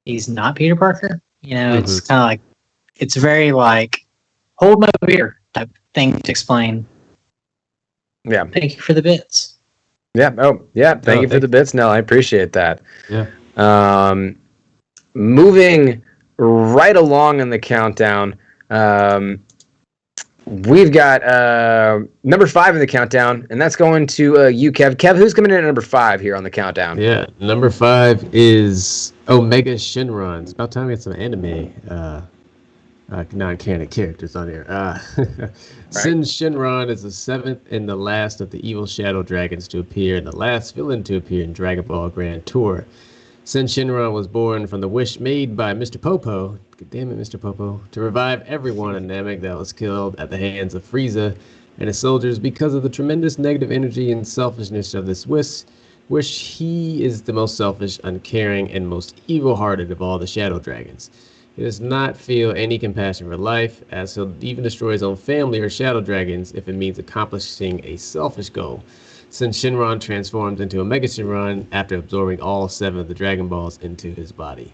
he's not Peter Parker. You know, it's kind of like, it's very like, hold my beer type thing to explain. Yeah. Thank you for the bits. Yeah. Oh, yeah. Thank you for the bits, Nell. I appreciate that. Yeah. Moving right along in the countdown, we've got number 5 in the countdown, and that's going to you, Kev. Kev, who's coming in at number 5 here on the countdown? Yeah. Number 5 is Omega Shenron. It's about time we get some anime non-canon characters on here. Sin Shenron is the 7th and the last of the evil shadow dragons to appear and the last villain to appear in Dragon Ball Grand Tour. Sin Shenron was born from the wish made by Mr. Popo, damn it, Mr. Popo, to revive everyone in Namek that was killed at the hands of Frieza and his soldiers because of the tremendous negative energy and selfishness of this wish. He is the most selfish, uncaring, and most evil-hearted of all the shadow dragons. He does not feel any compassion for life, as he'll even destroy his own family or shadow dragons if it means accomplishing a selfish goal. Since Shenron transforms into Omega Shenron after absorbing all 7 of the Dragon Balls into his body.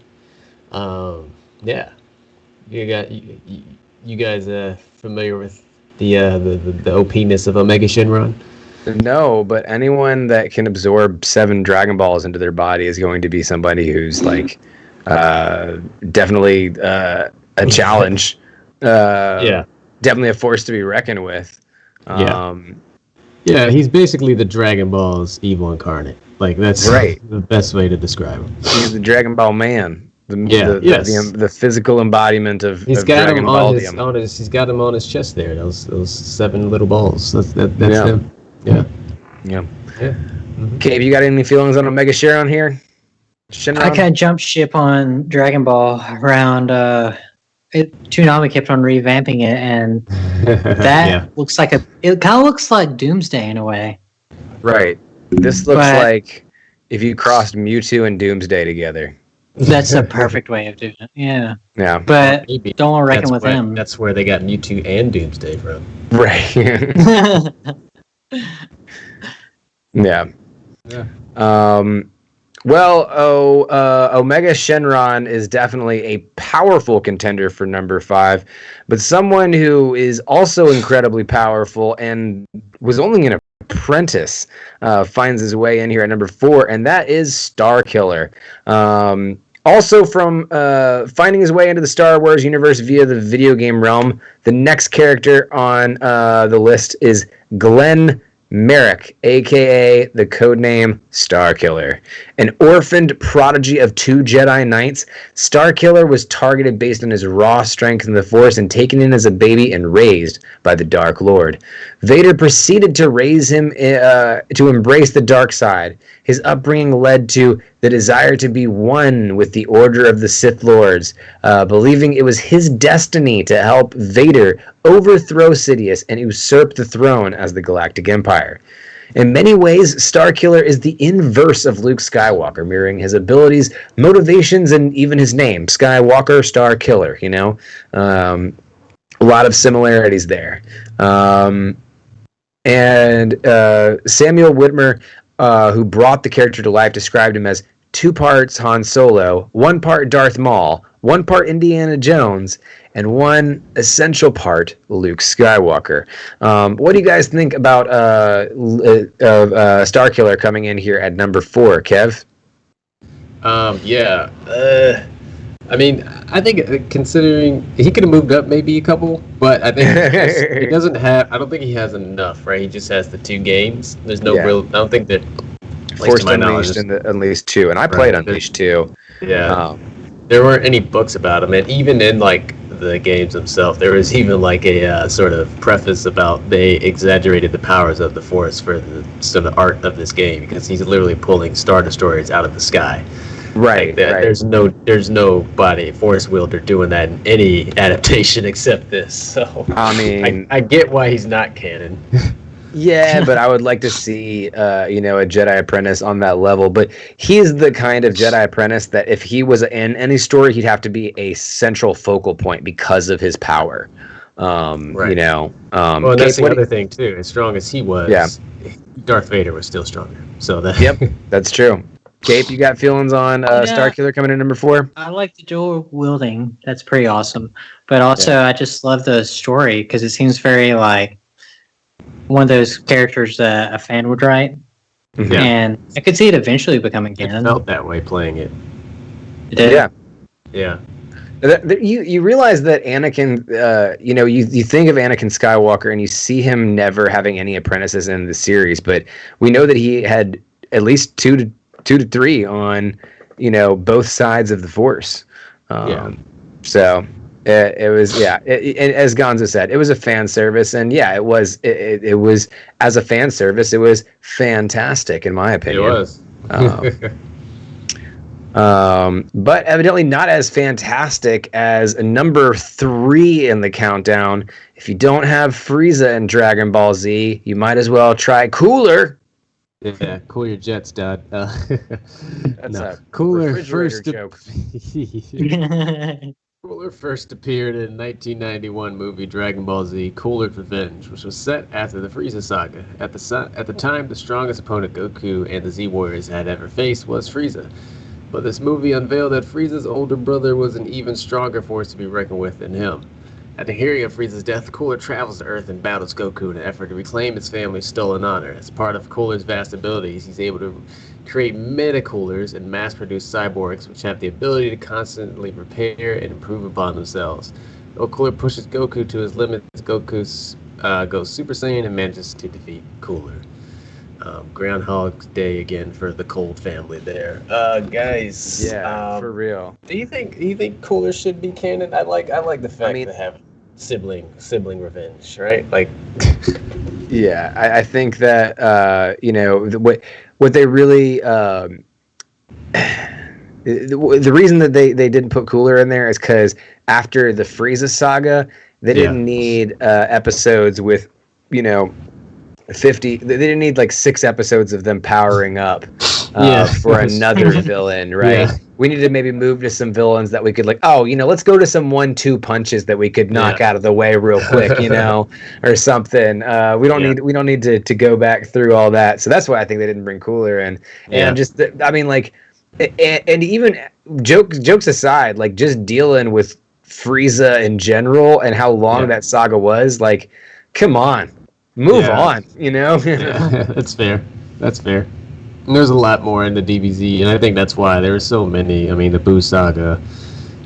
Yeah, you guys familiar with the OP-ness of Omega Shenron? No, but anyone that can absorb 7 Dragon Balls into their body is going to be somebody who's like definitely a challenge. Definitely a force to be reckoned with. Yeah, he's basically the Dragon Ball's evil incarnate. Like, that's right. The best way to describe him. He's the Dragon Ball man. The physical embodiment of Dragon Ball. He's got him on his chest there. Those 7 little balls. That's him. Yeah. Mm-hmm. Okay, you got any feelings on Omega Shenron here? I kind of jumped ship on Dragon Ball around. Toonami kept on revamping it, and that looks like it kind of looks like Doomsday in a way. Right. This looks like if you crossed Mewtwo and Doomsday together. That's a perfect way of doing it. Yeah. Yeah. But don't want to reckon with him. That's where they got Mewtwo and Doomsday from. Right. Yeah. Omega Shenron is definitely a powerful contender for number 5, but someone who is also incredibly powerful and was only an apprentice finds his way in here at number 4, and that is Starkiller. Also from finding his way into the Star Wars universe via the video game realm, the next character on the list is Glenn Merrick, a.k.a. the codename Starkiller. An orphaned prodigy of 2 Jedi Knights, Starkiller was targeted based on his raw strength in the Force and taken in as a baby and raised by the Dark Lord. Vader proceeded to raise him to embrace the dark side. His upbringing led to the desire to be one with the Order of the Sith Lords, believing it was his destiny to help Vader overthrow Sidious and usurp the throne as the Galactic Empire. In many ways, Starkiller is the inverse of Luke Skywalker, mirroring his abilities, motivations, and even his name, Skywalker, Starkiller, you know? A lot of similarities there. And Samuel Whitmer, who brought the character to life, described him as 2 parts Han Solo, 1 part Darth Maul, 1 part Indiana Jones, and 1 essential part Luke Skywalker. What do you guys think about Starkiller coming in here at number 4, Kev? I mean, I think considering he could have moved up maybe a couple, but I think he doesn't have. I don't think he has enough, right? He just has the 2 games. There's no real. I don't think that. Forced Unleashed and Unleashed 2, and I played Unleashed 2. Yeah. There weren't any books about him, and even in like the games themselves, there was even like a sort of preface about they exaggerated the powers of the Force for the sort of art of this game because he's literally pulling Star Destroyers out of the sky. Right, Like that. right. There's nobody Forrest Whitaker doing that in any adaptation except this. So I mean, I get why he's not canon. yeah, but I would like to see, a Jedi Apprentice on that level. But he's the kind of Jedi Apprentice that if he was in any story, he'd have to be a central focal point because of his power. Right. Well, Well, and that's the other thing too. As strong as he was, Yeah. Darth Vader was still stronger. So that. Yep, that's true. Cape, you got feelings on Star Killer coming in number 4? I like the dual wielding. That's pretty awesome. But also, I just love the story because it seems very like one of those characters that a fan would write. Yeah. And I could see it eventually becoming It canon. felt that way playing it. It did. Yeah. Yeah. You realize that Anakin, you think of Anakin Skywalker and you see him never having any apprentices in the series, but we know that he had at least two to three on, both sides of the Force. So it was, as Gonzo said, it was a fan service, and it was as a fan service, it was fantastic in my opinion. It was. But evidently not as fantastic as number 3 in the countdown. If you don't have Frieza in Dragon Ball Z, you might as well try Cooler. Yeah, cool your jets, Dad. That's a Cooler refrigerator first joke. Cooler first appeared in 1991 movie Dragon Ball Z: Cooler's Revenge, which was set after the Frieza saga. At the time, the strongest opponent Goku and the Z Warriors had ever faced was Frieza. But this movie unveiled that Frieza's older brother was an even stronger force to be reckoned with than him. At the hearing of Frieza's death, Cooler travels to Earth and battles Goku in an effort to reclaim his family's stolen honor. As part of Cooler's vast abilities, he's able to create meta-coolers and mass-produce cyborgs, which have the ability to constantly repair and improve upon themselves. Though Cooler pushes Goku to his limits, Goku goes Super Saiyan and manages to defeat Cooler. Groundhog Day again for the Cold family there. Guys. Yeah, for real. Do you think Cooler should be canon? I like the fact to have sibling revenge, right? Like. Yeah, I think that what they really the reason that they didn't put Cooler in there is because after the Frieza saga, they didn't need episodes with 50. They didn't need like 6 episodes of them powering up for another villain, right? Yeah. We need to maybe move to some villains that we could let's go to some 1-2 punches that we could knock out of the way real quick, or something. We don't need to go back through all that. So that's why I think they didn't bring Cooler in. And just and even jokes aside, like just dealing with Frieza in general and how long that saga was, like, come on. Move on, That's fair. And there's a lot more in the DBZ, and I think that's why there were so many. I mean, the Boo saga,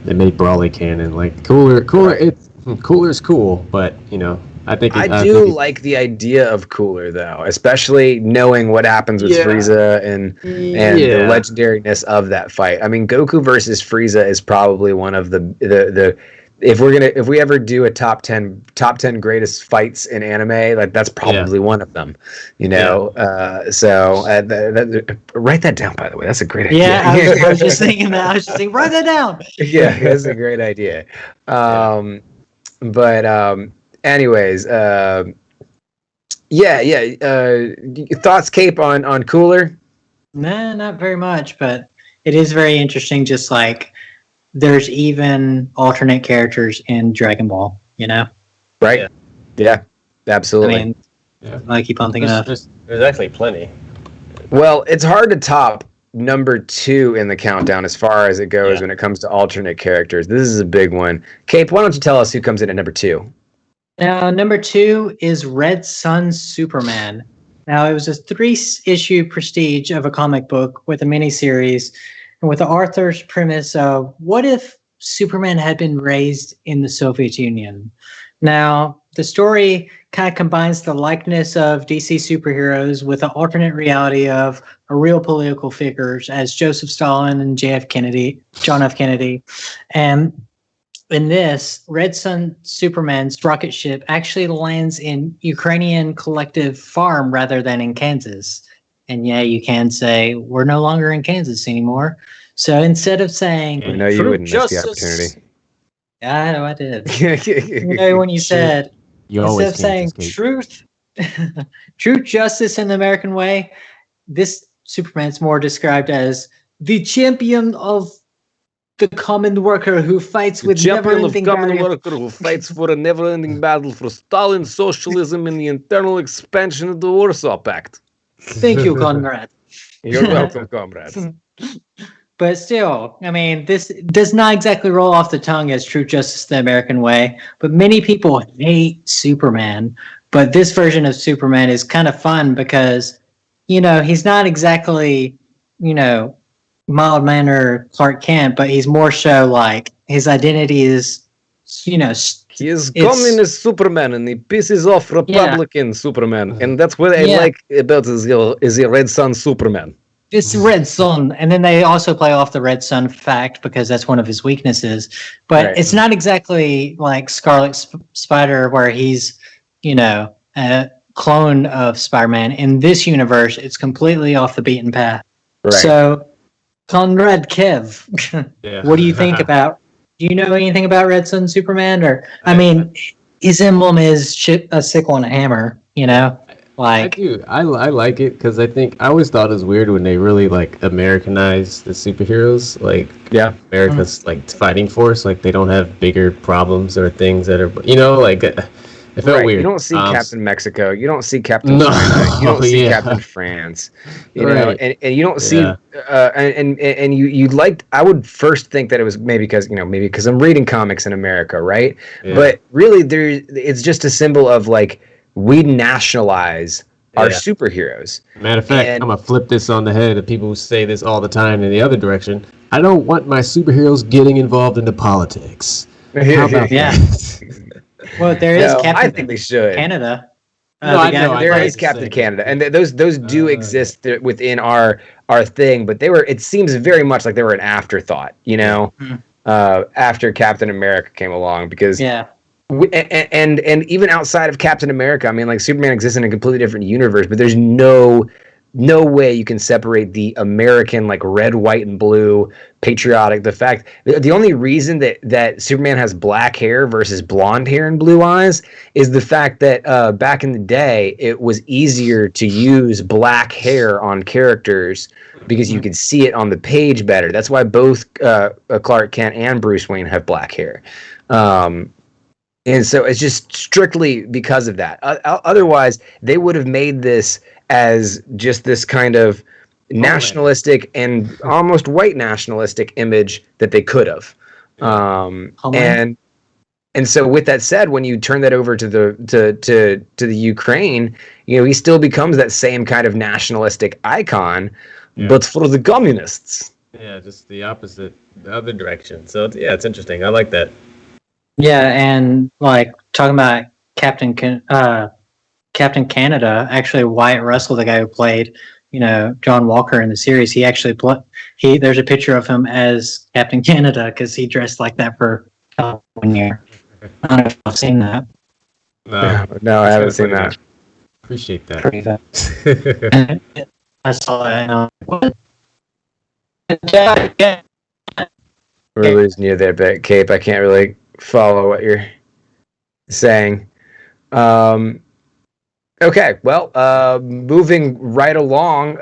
they made Brawley canon. Like Cooler, right. Cooler's cool, but I think I do like the idea of Cooler though, especially knowing what happens with Frieza and the legendariness of that fight. I mean, Goku versus Frieza is probably one of the if we ever do a top 10 greatest fights in anime, like that's probably one of them, so write that down, by the way. That's a great idea. Yeah, I was just thinking that. I was just saying, write that down. Yeah, that's a great idea. Anyways, thoughts, Cape, on Cooler? Nah, not very much, but it is very interesting, just like there's even alternate characters in Dragon Ball, Right? Yeah, absolutely. I mean, I keep on thinking of. There's actually plenty. Well, it's hard to top number 2 in the countdown as far as it goes when it comes to alternate characters. This is a big one. Cape, why don't you tell us who comes in at number 2? Now, number 2 is Red Sun Superman. Now, it was a 3-issue prestige of a comic book with a miniseries, and with the author's premise of what if Superman had been raised in the Soviet Union? Now, the story kind of combines the likeness of DC superheroes with the alternate reality of a real political figures as Joseph Stalin and John F. Kennedy. And in this, Red Sun Superman's rocket ship actually lands in Ukrainian collective farm rather than in Kansas. And you can say we're no longer in Kansas anymore. So instead of saying, I know you "True wouldn't miss the justice," opportunity. I know I did. You know, when you said, You instead always of saying can't escape. truth, truth, justice in the American way, this Superman's more described as the champion of the common worker who fights with never-ending barrier. worker who fights for a never-ending battle for Stalin socialism and the internal expansion of the Warsaw Pact. Thank you, Conrad. You're welcome, comrades. But still, I mean, this does not exactly roll off the tongue as true justice the American way. But many people hate Superman. But this version of Superman is kind of fun because, you know, he's not exactly, you know, mild-mannered Clark Kent, but he's more so like his identity is, you know, He is communist Superman and he pisses off Republican Superman. And that's what I like about is the Red Sun Superman. It's Red Sun, and then they also play off the Red Sun fact because that's one of his weaknesses. But it's not exactly like Scarlet Spider, where he's, you know, a clone of Spider-Man. In this universe, it's completely off the beaten path. Right. So, Conrad Kev, what do you think about? Do you know anything about Red Sun Superman? Or I mean, his emblem is a sickle and a hammer. You know. Like, I do. I like it because I think I always thought it was weird when they really like Americanized the superheroes. Like, America's like fighting force. Like, they don't have bigger problems or things that are, you know, like it felt weird. You don't see Captain Mexico. You don't see Captain China. You don't see Captain France. You know, and you don't see and you liked. I would first think that it was maybe because I'm reading comics in America, right? Yeah. But really, it's just a symbol of like, we nationalize our superheroes. Matter of fact, I'm going to flip this on the head of people who say this all the time in the other direction. I don't want my superheroes getting involved into politics. How about that? Well, there is Captain I think they should. Canada. There is Captain Canada. And those do exist within our thing, but it seems very much like they were an afterthought, you know, after Captain America came along, because and even outside of Captain America, I mean, like, Superman exists in a completely different universe, but there's no way you can separate the American, like, red, white, and blue patriotic. The fact the only reason that Superman has black hair versus blonde hair and blue eyes is the fact that back in the day it was easier to use black hair on characters because you could see it on the page better. That's why both Clark Kent and Bruce Wayne have black hair. And so it's just strictly because of that. Otherwise, they would have made this as just this kind of nationalistic and almost white nationalistic image that they could have. And so with that said, when you turn that over to the Ukraine, you know, he still becomes that same kind of nationalistic icon, but for the communists. Yeah, just the opposite, the other direction. So it's interesting. I like that. Yeah, and like talking about Captain Canada, actually Wyatt Russell, the guy who played, you know, John Walker in the series, he actually there's a picture of him as Captain Canada because he dressed like that for 1 year. I don't know if I've seen that. No, I haven't seen that. Appreciate that. I saw that and I was like, what? We're losing you there, Cape. I can't really follow what you're saying. Okay, well, moving right along.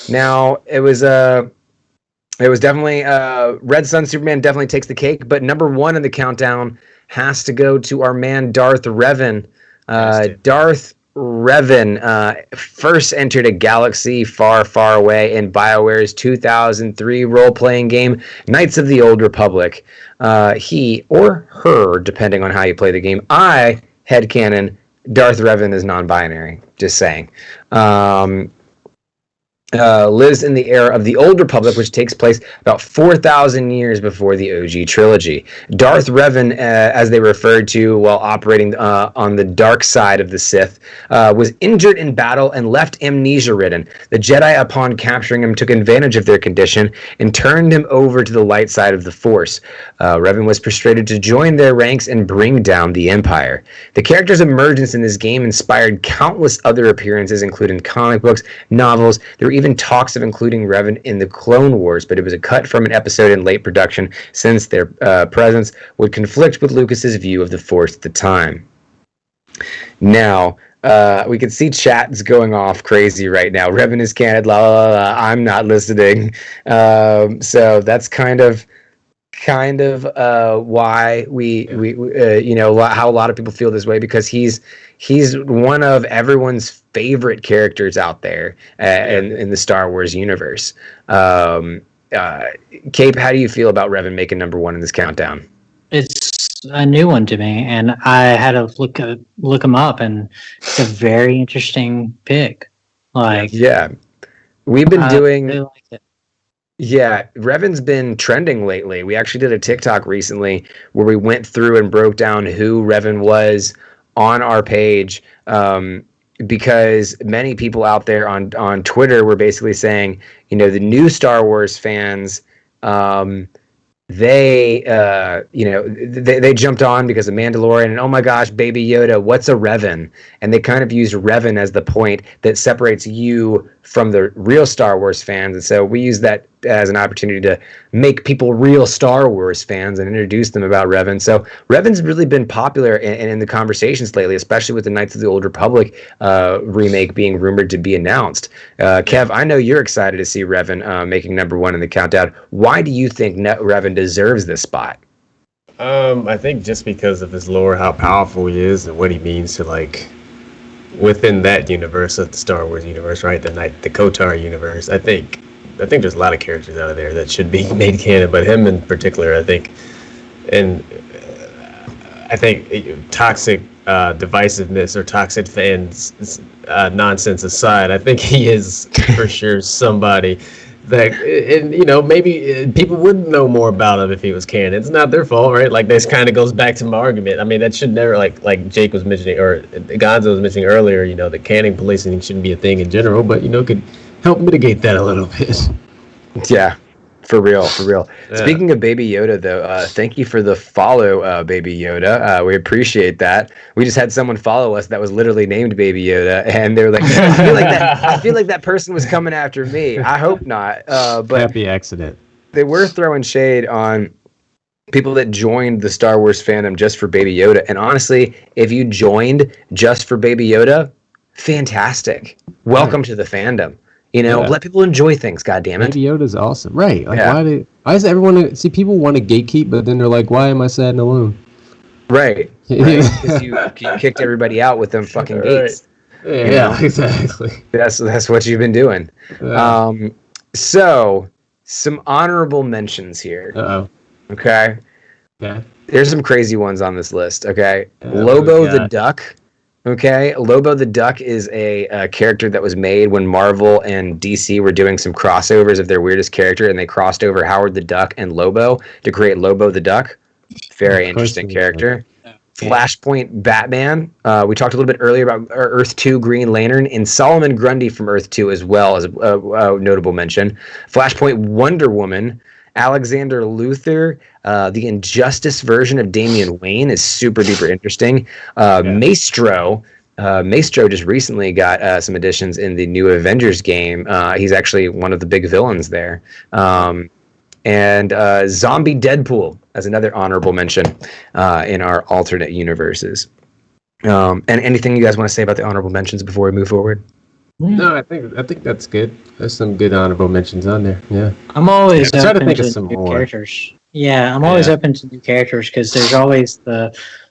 Now it was definitely Red Sun Superman definitely takes the cake, but number one in the countdown has to go to our man Darth Revan. Darth Revan first entered a galaxy far, far away in BioWare's 2003 role-playing game, Knights of the Old Republic. He, or her, depending on how you play the game. Headcanon, Darth Revan is non-binary, just saying. Lives in the era of the Old Republic, which takes place about 4,000 years before the OG trilogy. Darth Revan, as they referred to while operating on the dark side of the Sith, was injured in battle and left amnesia-ridden. The Jedi, upon capturing him, took advantage of their condition and turned him over to the light side of the Force. Revan was persuaded to join their ranks and bring down the Empire. The character's emergence in this game inspired countless other appearances, including comic books, novels. There were even even talks of including Revan in the Clone Wars, but it was a cut from an episode in late production since their presence would conflict with Lucas's view of the Force at the time. Now, we can see chat's going off crazy right now. Revan is canon, la la la. I'm not listening. So that's kind of why we how a lot of people feel this way, because he's one of everyone's favorite characters out there in the Star Wars universe. Cape, how do you feel about Revan making number one in this countdown? It's a new one to me, and I had to look him up, and it's a very interesting pick. Yeah, we've been doing. Really like it. Yeah, Revan's been trending lately. We actually did a TikTok recently where we went through and broke down who Revan was on our page, because many people out there on Twitter were basically saying, the new Star Wars fans, they jumped on because of Mandalorian, and oh my gosh, Baby Yoda, what's a Revan? And they kind of used Revan as the point that separates you from the real Star Wars fans. And so we use that as an opportunity to make people real Star Wars fans and introduce them about Revan. So Revan's really been popular in the conversations lately, especially with the Knights of the Old Republic remake being rumored to be announced. Kev, I know you're excited to see Revan making number one in the countdown. Why do you think Revan deserves this spot? I think just because of his lore, how powerful he is, and what he means to within that universe of the Star Wars universe, right? The KOTOR universe. I think there's a lot of characters out of there that should be made canon, but him in particular, I think toxic divisiveness or toxic fans nonsense aside, I think he is for sure somebody that, maybe people would know more about him if he was canon. It's not their fault, right? This kind of goes back to my argument. I mean, that should never, like Jake was mentioning, or Gonzo was mentioning earlier, the canon policing shouldn't be a thing in general, but, could help mitigate that a little bit. Yeah, for real. Yeah. Speaking of Baby Yoda, though, thank you for the follow, Baby Yoda. We appreciate that. We just had someone follow us that was literally named Baby Yoda, and they were like, I feel like that person was coming after me. I hope not. But happy accident. They were throwing shade on people that joined the Star Wars fandom just for Baby Yoda. And honestly, if you joined just for Baby Yoda, fantastic. Welcome to the fandom. Let people enjoy things, goddammit. Baby Yoda's awesome. Right. Why does everyone see people want to gatekeep, but then they're like, why am I sad and alone? Right. Because you kicked everybody out with them fucking gates. Right. Yeah, exactly. That's what you've been doing. Yeah. So some honorable mentions here. Uh-oh. Okay. Yeah. There's some crazy ones on this list. Okay. Lobo the Duck. Okay, Lobo the Duck is a character that was made when Marvel and DC were doing some crossovers of their weirdest character, and they crossed over Howard the Duck and Lobo to create Lobo the Duck. Very interesting character. Flashpoint Batman. We talked a little bit earlier about Earth 2 Green Lantern, and Solomon Grundy from Earth 2 as well as a notable mention. Flashpoint Wonder Woman. Alexander Luthor, the Injustice version of Damian Wayne, is super duper interesting. Maestro just recently got some additions in the new Avengers game. He's actually one of the big villains there. And Zombie Deadpool as another honorable mention in our alternate universes. And anything you guys want to say about the honorable mentions before we move forward? No, I think that's good. There's some good honorable mentions on there. Yeah, I'm always try to open think to of some new more characters. Yeah, I'm always open to new characters because there's always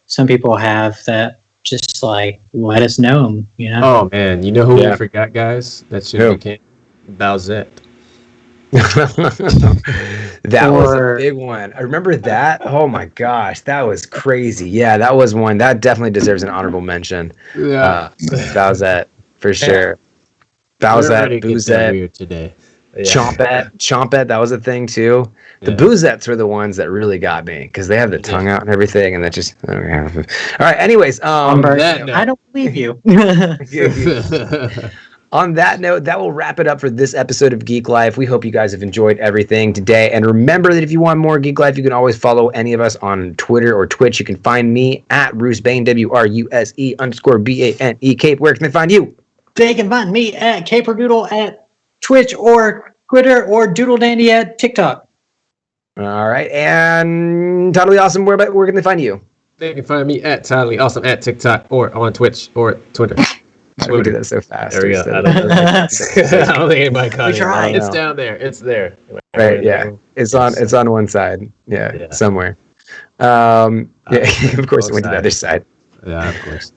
some people have that just let us know them. Oh man, you know who we forgot, guys? That should be Bowsette. That was a big one. I remember that. Oh my gosh, that was crazy. Yeah, that was one that definitely deserves an honorable mention. Yeah, Bowsette for sure. Bowsette, Boozette today. Chompette, that was a thing too. The Boozettes were the ones that really got me because they have the tongue out and everything, and that just. All right. Anyways, I don't believe you. On that note, that will wrap it up for this episode of Geek Life. We hope you guys have enjoyed everything today. And remember that if you want more Geek Life, you can always follow any of us on Twitter or Twitch. You can find me at Rusebane, WRUSE_BANE. Cape, where can they find you? They can find me at Caperdoodle at Twitch or Twitter or Doodle Dandy at TikTok. All right, and Totally Awesome, where can they find you? They can find me at Totally Awesome at TikTok or on Twitch or Twitter. How do we do that so fast? There we go. I don't think anybody caught it. tried. It's down there. It's there. Right, yeah. It's on one side. Yeah. Somewhere. Yeah, of course it went to the other side. Yeah, of course.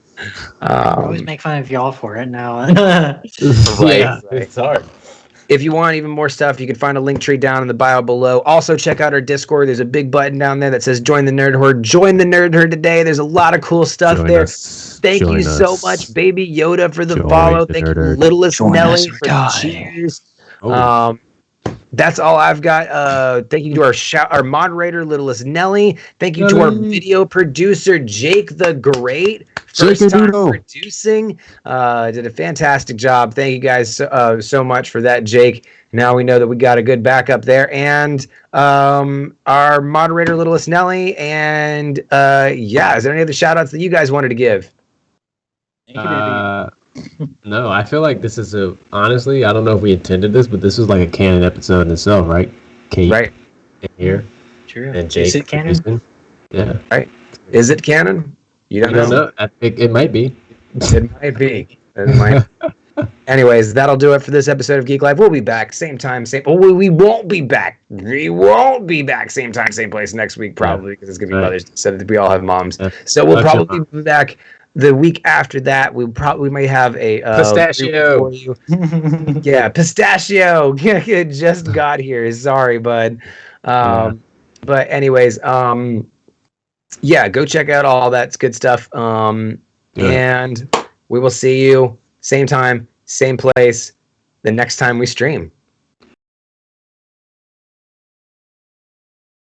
I always make fun of y'all for it now. Right. It's hard. If you want even more stuff, you can find a link tree down in the bio below. Also, check out our Discord. There's a big button down there that says Join the Nerd Horde. Join the Nerd Horde today. There's a lot of cool stuff there. Thank you so much, Baby Yoda, for the follow. Thank you, Littlest Nelly, for the cheers. That's all I've got. Thank you to our moderator, Littlest Nelly. Thank you to our video producer, Jake the Great. First time producing. Did a fantastic job. Thank you guys so much for that, Jake. Now we know that we got a good backup there. And our moderator, Littlest Nelly. And is there any other shout outs that you guys wanted to give? No, I feel like this is honestly, I don't know if we intended this, but this was like a canon episode in itself, right? Kate, right here, true, and Jake. Is it canon? Yeah, right. Is it canon? You don't know. It might be. It might be. It might. Anyways, that'll do it for this episode of Geek Life. We'll be back same time, same. Oh, we won't be back. We won't be back same time, same place next week probably because it's gonna be Mother's Day. So we all have moms. So we'll probably be back. The week after that, we might have a pistachio. Yeah, pistachio. It just got here. Sorry, bud. But anyways, go check out all that good stuff. And we will see you same time, same place the next time we stream.